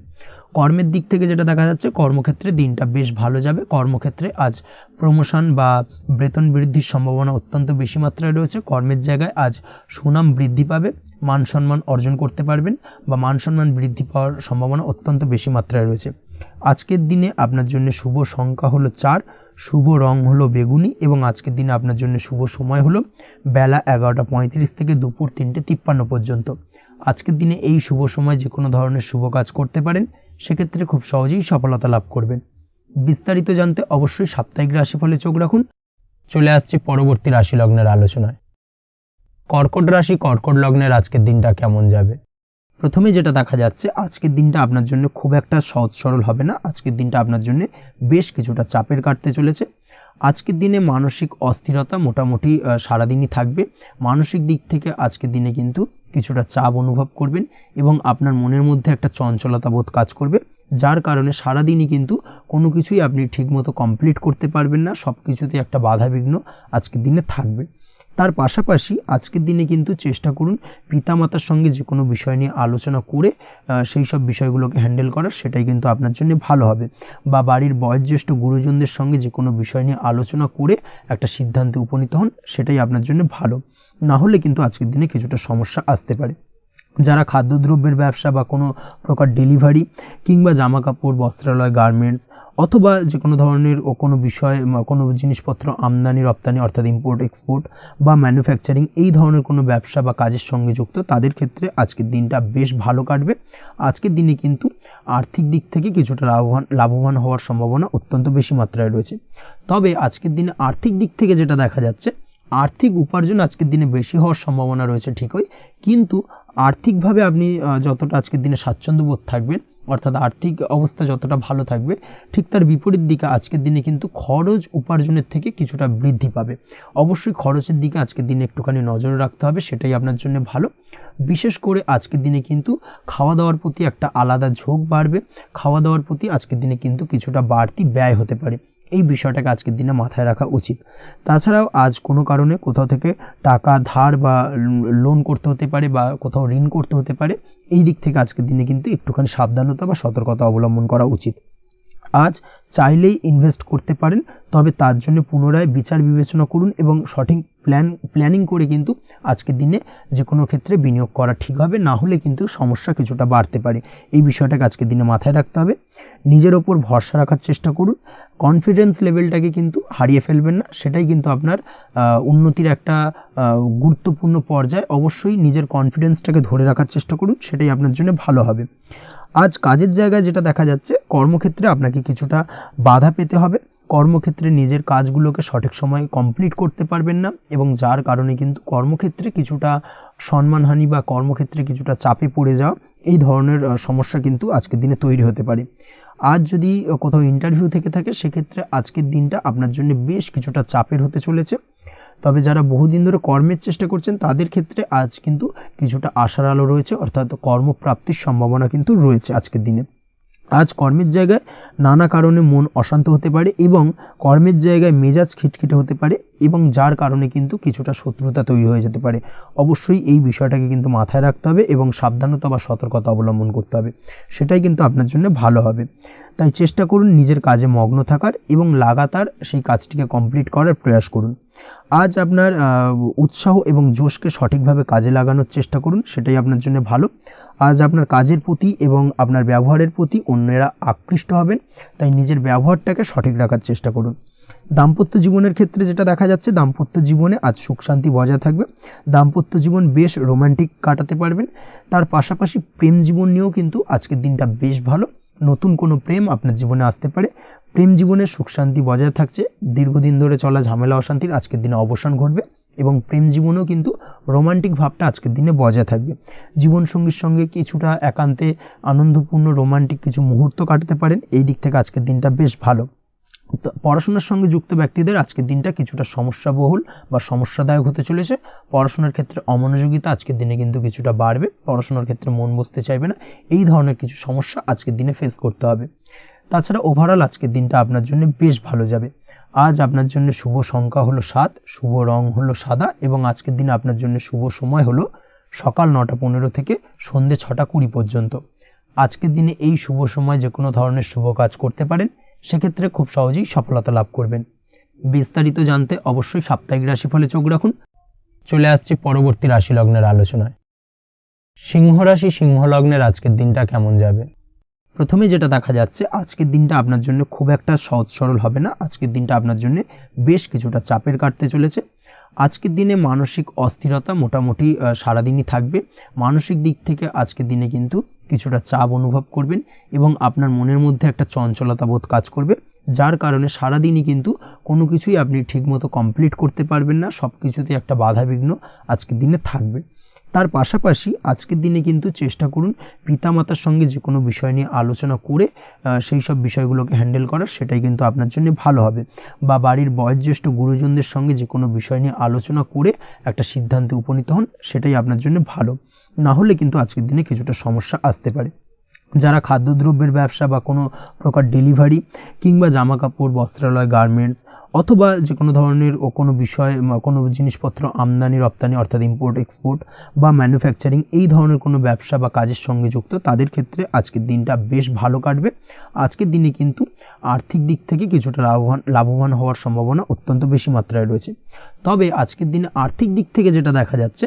কর্মের দিক থেকে যেটা দেখা যাচ্ছে, কর্মক্ষেত্রে দিনটা বেশ ভালো যাবে। কর্মক্ষেত্রে আজ প্রমোশন বা বেতন বৃদ্ধির সম্ভাবনা অত্যন্ত বেশি মাত্রায় রয়েছে। কর্মের জায়গায় আজ সুনাম বৃদ্ধি পাবে, মান সম্মান অর্জন করতে পারবেন, বা মান সম্মান বৃদ্ধি পাওয়ার সম্ভাবনা অত্যন্ত বেশি মাত্রায় রয়েছে। আজকের দিনে আপনার জন্য শুভ সংখ্যা হলো 4, শুভ রং হলো বেগুনি এবং আজকের দিনে আপনার জন্য শুভ সময় হলো বেলা 11:35 থেকে দুপুর 3:53 পর্যন্ত। আজকের দিনে এই শুভ সময় যে কোনো ধরনের শুভ কাজ করতে পারেন, সেক্ষেত্রে খুব সহজেই সফলতা লাভ করবেন। বিস্তারিত জানতে অবশ্যই সাপ্তাহিক রাশিফলে চোখ রাখুন। চলে আসছে পরবর্তী রাশি লগ্নের আলোচনায়। কর্কট রাশি, কর্কট লগ্নের আজকের দিনটা কেমন যাবে? প্রথমে যেটা দেখা যাচ্ছে, আজকের দিনটা আপনার জন্য খুব একটা সহজ সরল হবে না। আজকের দিনটা আপনার জন্য বেশ কিছুটা চাপের কাটতে চলেছে। আজকের দিনে মানসিক অস্থিরতা মোটামুটি সারাদিনই থাকবে। মানসিক দিক থেকে আজকের দিনে কিন্তু কিছুটা চাপ অনুভব করবেন এবং আপনার মনের মধ্যে একটা চঞ্চলতা বোধ কাজ করবে, যার কারণে সারাদিনই কিন্তু কোনো কিছুই আপনি ঠিকমতো কমপ্লিট করতে পারবেন না। সব কিছুতে একটা বাধাবিঘ্ন আজকের দিনে থাকবে। তার পাশাপাশি আজকের দিনে কিন্তু চেষ্টা করুন পিতামাতার সঙ্গে যে কোনো বিষয় নিয়ে আলোচনা করে সেই সব বিষয়গুলোকে হ্যান্ডেল করার, সেটাই কিন্তু আপনার জন্য ভালো হবে। বা বাড়ির বয়োজ্যেষ্ঠ গুরুজনদের সঙ্গে যে কোনো বিষয় নিয়ে আলোচনা করে একটা সিদ্ধান্তে উপনীত হন, সেটাই আপনার জন্য ভালো। না হলে কিন্তু আজকের দিনে কিছুটা সমস্যা আসতে পারে। যারা খাদ্যদ্রব্যের ব্যবসা বা কোনো প্রকার ডেলিভারি কিংবা জামা কাপড়, বস্ত্রালয়, গার্মেন্টস অথবা যে কোনো ধরনের কোনো বিষয়, কোনো জিনিসপত্র আমদানি রপ্তানি অর্থাৎ ইম্পোর্ট এক্সপোর্ট বা ম্যানুফ্যাকচারিং, এই ধরনের কোনো ব্যবসা বা কাজের সঙ্গে যুক্ত, তাদের ক্ষেত্রে আজকের দিনটা বেশ ভালো কাটবে। আজকের দিনে কিন্তু আর্থিক দিক থেকে কিছুটা লাভবান হওয়ার সম্ভাবনা অত্যন্ত বেশি মাত্রায় রয়েছে। তবে আজকের দিনে আর্থিক দিক থেকে যেটা দেখা যাচ্ছে, আর্থিক উপার্জন আজকের দিনে বেশি হওয়ার সম্ভাবনা রয়েছে ঠিকই, কিন্তু আর্থিকভাবে আপনি যতটা আজকের দিনে স্বাচ্ছন্দ্য বোধ থাকবেন, অর্থাৎ আর্থিক অবস্থা যতটা ভালো থাকবে, ঠিক তার বিপরীত দিকে আজকের দিনে কিন্তু খরচ উপার্জনের থেকে কিছুটা বৃদ্ধি পাবে। অবশ্যই খরচের দিকে আজকের দিনে একটুখানি নজর রাখতে হবে, সেটাই আপনার জন্য ভালো। বিশেষ করে আজকের দিনে কিন্তু খাওয়া দাওয়ার প্রতি একটা আলাদা ঝোঁক বাড়বে। খাওয়া দাওয়ার প্রতি আজকের দিনে কিন্তু কিছুটা বাড়তি ব্যয় হতে পারে। এই বিষয়টাকে আজকের দিনে মাথায় রাখা উচিত। তাছাড়াও আজ কোনো কারণে কোথাও থেকে টাকা ধার বা লোন করতে হতে পারে বা কোথাও ঋণ করতে হতে পারে। এই দিক থেকে আজকের দিনে কিন্তু একটুখানি সাবধানতা বা সতর্কতা অবলম্বন করা উচিত। আজ চাইলেই ইনভেস্ট করতে পারেন, তবে তার জন্য পুনরায় বিচার বিবেচনা করুন এবং সঠিক প্ল্যানিং করে কিন্তু আজকের দিনে যে কোনো ক্ষেত্রে বিনিয়োগ করা ঠিক হবে। না হলে কিন্তু সমস্যা কিছুটা বাড়তে পারে। এই বিষয়টাকে আজকের দিনে মাথায় রাখতে হবে। নিজের ওপর ভরসা রাখার চেষ্টা করুন। কনফিডেন্স লেভেলটাকে কিন্তু হারিয়ে ফেলবেন না, সেটাই কিন্তু আপনার উন্নতির একটা গুরুত্বপূর্ণ পর্যায়। অবশ্যই নিজের কনফিডেন্সটাকে ধরে রাখার চেষ্টা করুন, সেটাই আপনার জন্য ভালো হবে। আজ কাজের জায়গায় যেটা দেখা যাচ্ছে, কর্মক্ষেত্রে আপনাকে কিছুটা বাধা পেতে হবে। কর্মক্ষেত্রে নিজের কাজগুলোকে সঠিক সময়ে কমপ্লিট করতে পারবেন না এবং যার কারণে কিন্তু কর্মক্ষেত্রে কিছুটা সম্মানহানি বা কর্মক্ষেত্রে কিছুটা চাপে পড়ে যাওয়া, এই ধরনের সমস্যা কিন্তু আজকের দিনে তৈরি হতে পারে। আজ যদি কোথাও ইন্টারভিউ থেকে থাকে, সেক্ষেত্রে আজকের দিনটা আপনার জন্য বেশ কিছুটা চাপের হতে চলেছে। তবে যারা বহুদিন ধরে কর্মের চেষ্টা করছেন, তাদের ক্ষেত্রে আজ কিন্তু কিছুটা আশার আলো রয়েছে, অর্থাৎ কর্মপ্রাপ্তির সম্ভাবনা কিন্তু রয়েছে আজকের দিনে। আজ কর্মের জায়গায় নানা কারণে মন অশান্ত হতে পারে এবং কর্মের জায়গায় মেজাজ খিটখিটে হতে পারে এবং যার কারণে কিন্তু কিছুটা শত্রুতা তৈরি হয়ে যেতে পারে। অবশ্যই এই বিষয়টাকে কিন্তু মাথায় রাখতে হবে এবং সাবধানতা বা সতর্কতা অবলম্বন করতে হবে, সেটাই কিন্তু আপনার জন্য ভালো হবে। তাই চেষ্টা করুন নিজের কাজে মগ্ন থাকার এবং লাগাতার সেই কাজটিকে কমপ্লিট করার প্রয়াস করুন। আজ আপনার উৎসাহ এবং জোশকে সঠিকভাবে কাজে লাগানোর চেষ্টা করুন, সেটাই আপনার জন্য ভালো। আজ আপনার কাজের প্রতি এবং আপনার ব্যবহারের প্রতি অন্যেরা আকৃষ্ট হবেন, তাই নিজের ব্যবহারটাকে সঠিক রাখার চেষ্টা করুন। দাম্পত্য জীবনের ক্ষেত্রে যেটা দেখা যাচ্ছে, দাম্পত্য জীবনে আজ সুখ শান্তি বজায় থাকবে। দাম্পত্য জীবন বেশ রোমান্টিক কাটাতে পারবেন। তার পাশাপাশি প্রেম জীবন নিয়েও কিন্তু আজকের দিনটা বেশ ভালো। নতুন কোনো প্রেম আপনার জীবনে আসতে পারে। প্রেম জীবনে সুখ শান্তি বজায় থাকছে। দীর্ঘদিন ধরে চলা ঝামেলা অশান্তির আজকের দিনে অবসান ঘটবে এবং প্রেম জীবনেও কিন্তু রোমান্টিক ভাবটা আজকের দিনে বজায় থাকবে। জীবনসঙ্গীর সঙ্গে কিছুটা একান্তে আনন্দপূর্ণ রোমান্টিক কিছু মুহূর্ত কাটাতে পারেন। এই দিক থেকে আজকের দিনটা বেশ ভালো। পড়াশোনার সঙ্গে যুক্ত ব্যক্তিদের আজকের দিনটা কিছুটা সমস্যাবহুল বা সমস্যাদায়ক হতে চলেছে। পড়াশোনার ক্ষেত্রে অমনোযোগিতা আজকের দিনে কিন্তু কিছুটা বাড়বে। পড়াশোনার ক্ষেত্রে মন বসতে চাইবে না। এই ধরনের কিছু সমস্যা আজকের দিনে ফেস করতে হবে। তাছাড়া ওভারঅল আজকের দিনটা আপনার জন্য বেশ ভালো যাবে। আজ আপনার জন্য শুভ সংখ্যা হলো 7, শুভ রং হলো সাদা এবং আজকের দিনে আপনার জন্য শুভ সময় হলো সকাল 9:15 থেকে সন্ধ্যে 6:20 পর্যন্ত। আজকের দিনে এই শুভ সময় যে কোনো ধরনের শুভ কাজ করতে পারেন, সেক্ষেত্রে খুব সহজেই সফলতা লাভ করবেন। বিস্তারিত জানতে অবশ্যই সাপ্তাহিক রাশিফলে চোখ রাখুন। চলে আসছি পরবর্তী রাশি লগ্নের আলোচনায়। সিংহ রাশি, সিংহ লগ্নের আজকের দিনটা কেমন যাবে? প্রথমে যেটা দেখা যাচ্ছে আজকের দিনটা আপনার জন্য খুব একটা সহজ সরল হবে না। আজকের দিনটা আপনার জন্য বেশ কিছুটা চাপের কাটতে চলেছে। আজকের দিনে মানসিক অস্থিরতা মোটামুটি সারাদিনই থাকবে। মানসিক দিক থেকে আজকের দিনে কিন্তু কিছুটা চাপ অনুভব করবেন এবং আপনার মনের মধ্যে একটা চঞ্চলতা বোধ কাজ করবে, যার কারণে সারাদিনই কিন্তু কোনো কিছুই আপনি ঠিকমতো কমপ্লিট করতে পারবেন না। সব কিছুতে একটা বাধাবিঘ্ন আজকের দিনে থাকবে। তার পাশাপাশি আজকের দিনে কিন্তু চেষ্টা করুন পিতামাতার সঙ্গে যে কোনো বিষয় নিয়ে আলোচনা করে সেই সব বিষয়গুলোকে হ্যান্ডেল করার, সেটাই কিন্তু আপনার জন্য ভালো হবে। বা বাড়ির বয়োজ্যেষ্ঠ গুরুজনদের সঙ্গে যে কোনো বিষয় নিয়ে আলোচনা করে একটা সিদ্ধান্তে উপনীত হন, সেটাই আপনার জন্য ভালো। না হলে কিন্তু আজকের দিনে কিছুটা সমস্যা আসতে পারে। যারা খাদ্যদ্রব্যের ব্যবসা বা কোনো প্রকার ডেলিভারি কিংবা জামা কাপড়, বস্ত্রালয়, গার্মেন্টস অথবা যে কোনো ধরনের কোনো বিষয় কোনো জিনিসপত্র আমদানি রপ্তানি অর্থাৎ ইম্পোর্ট এক্সপোর্ট বা ম্যানুফ্যাকচারিং এই ধরনের কোনো ব্যবসা বা কাজের সঙ্গে যুক্ত, তাদের ক্ষেত্রে আজকের দিনটা বেশ ভালো কাটবে। আজকের দিনে কিন্তু আর্থিক দিক থেকে কিছুটা লাভবান হওয়ার সম্ভাবনা অত্যন্ত বেশি মাত্রায় রয়েছে। তবে আজকের দিনে আর্থিক দিক থেকে যেটা দেখা যাচ্ছে,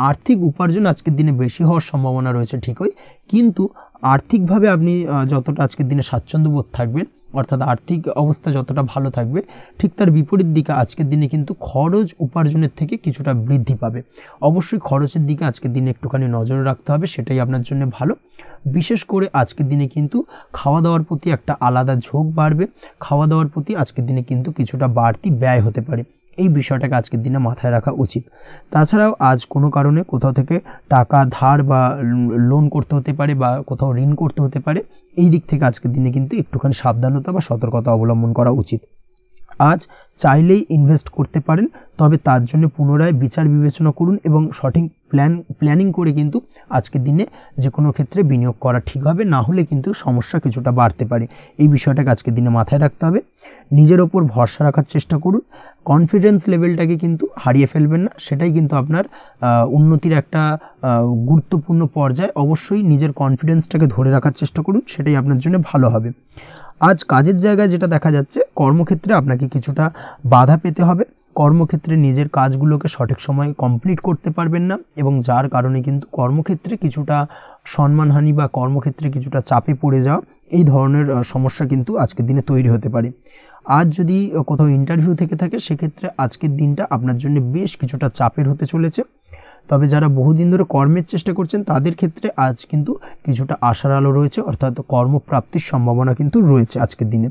আর্থিক উপার্জন আজকের দিনে বেশি হওয়ার সম্ভাবনা রয়েছে ঠিকই, কিন্তু আর্থিকভাবে আপনি যতটা আজকের দিনে স্বাচ্ছন্দ্য বোধ থাকবেন, অর্থাৎ আর্থিক অবস্থা যতটা ভালো থাকবে, ঠিক তার বিপরীত দিকে আজকের দিনে কিন্তু খরচ উপার্জনের থেকে কিছুটা বৃদ্ধি পাবে। অবশ্যই খরচের দিকে আজকের দিনে একটুখানি নজর রাখতে হবে, সেটাই আপনার জন্য ভালো। বিশেষ করে আজকের দিনে কিন্তু খাওয়া দাওয়ার প্রতি একটা আলাদা ঝোঁক বাড়বে। খাওয়া দাওয়ার প্রতি আজকের দিনে কিন্তু কিছুটা বাড়তি ব্যয় হতে পারে, এই বিষয়টাকে আজকের দিনে মাথায় রাখা উচিত। তাছাড়াও আজ কোনো কারণে কোথাও থেকে টাকা ধার বা লোন করতে হতে পারে বা কোথাও ঋণ করতে হতে পারে, এই দিক থেকে আজকের দিনে কিন্তু একটুখানি সাবধানতা বা সতর্কতা অবলম্বন করা উচিত। আজ চাইলেই ইনভেস্ট করতে পারেন, তবে তার জন্য পুনরায় বিচার বিবেচনা করুন এবং সঠিক প্ল্যানিং করে কিন্তু আজকের দিনে যে কোনো ক্ষেত্রে বিনিয়োগ করা ঠিক হবে, না হলে কিন্তু সমস্যা কিছুটা বাড়তে পারে। এই বিষয়টাকে আজকের দিনে মাথায় রাখতে হবে। নিজের ওপর ভরসা রাখার চেষ্টা করুন, কনফিডেন্স লেভেলটাকে কিন্তু হারিয়ে ফেলবেন না, সেটাই কিন্তু আপনার উন্নতির একটা গুরুত্বপূর্ণ পর্যায়। অবশ্যই নিজের কনফিডেন্সটাকে ধরে রাখার চেষ্টা করুন, সেটাই আপনার জন্য ভালো হবে। আজ কাজের জায়গায় যেটা দেখা যাচ্ছে, কর্মক্ষেত্রে আপনাকে কিছুটা বাধা পেতে হবে। কর্মক্ষেত্রে নিজের কাজগুলোকে সঠিক সময়ে কমপ্লিট করতে পারবেন না এবং যার কারণে কিন্তু কর্মক্ষেত্রে কিছুটা সম্মানহানি বা কর্মক্ষেত্রে কিছুটা চাপে পড়ে যাওয়া, এই ধরনের সমস্যা কিন্তু আজকের দিনে তৈরি হতে পারে। আজ যদি কোথাও ইন্টারভিউ থেকে থাকে, সেক্ষেত্রে আজকের দিনটা আপনার জন্য বেশ কিছুটা চাপের হতে চলেছে। তবে যারা বহুদিন ধরে কর্মের চেষ্টা করছেন, তাদের ক্ষেত্রে আজ কিন্তু কিছুটা আশার আলো রয়েছে, অর্থাৎ কর্মপ্রাপ্তির সম্ভাবনা কিন্তু রয়েছে আজকের দিনে।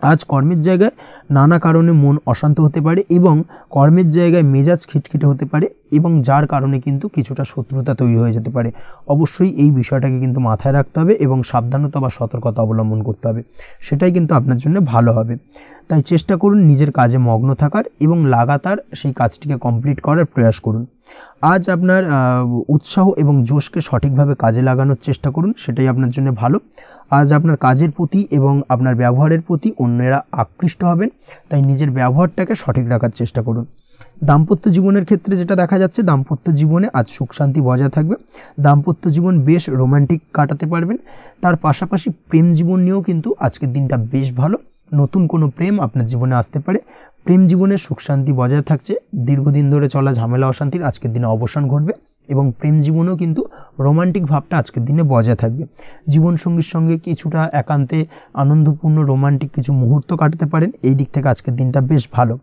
আজ কর্মের জায়গায় নানা কারণে মন অশান্ত হতে পারে এবং কর্মের জায়গায় মেজাজ খিটখিটে হতে পারে এবং যার কারণে কিন্তু কিছুটা শত্রুতা তৈরি হয়ে যেতে পারে। অবশ্যই এই বিষয়টাকে কিন্তু মাথায় রাখতে হবে এবং সাবধানতা বা সতর্কতা অবলম্বন করতে হবে, সেটাই কিন্তু আপনার জন্য ভালো হবে। তাই চেষ্টা করুন নিজের কাজে মগ্ন থাকার এবং লাগাতার সেই কাজটিকে কমপ্লিট করার প্রয়াস করুন। আজ আপনার উৎসাহ এবং জোশকে সঠিকভাবে কাজে লাগানোর চেষ্টা করুন, সেটাই আপনার জন্য ভালো। আজ আপনার কাজের প্রতি এবং আপনার ব্যবহারের প্রতি অন্যেরা আকৃষ্ট হবেন, তাই নিজের ব্যবহারটাকে সঠিক রাখার চেষ্টা করুন। দাম্পত্য জীবনের ক্ষেত্রে যেটা দেখা যাচ্ছে, দাম্পত্য জীবনে আজ সুখ শান্তি বজায় থাকবে। দাম্পত্য জীবন বেশ রোমান্টিক কাটাতে পারবেন। তার পাশাপাশি প্রেম জীবন নিয়েও কিন্তু আজকের দিনটা বেশ ভালো। নতুন কোনো প্রেম আপনার জীবনে আসতে পারে। প্রেম জীবনে সুখ শান্তি বজায় থাকছে। দীর্ঘদিন ধরে চলা ঝামেলা অশান্তির আজকের দিনে অবসান ঘটবে এবং প্রেম জীবনেও কিন্তু রোমান্টিক ভাবটা আজকের দিনে বজায় থাকবে। জীবনসঙ্গীর সঙ্গে কিছুটা একান্তে আনন্দপূর্ণ রোমান্টিক কিছু মুহূর্ত কাটাতে পারেন, এই দিক থেকে আজকের দিনটা বেশ ভালো।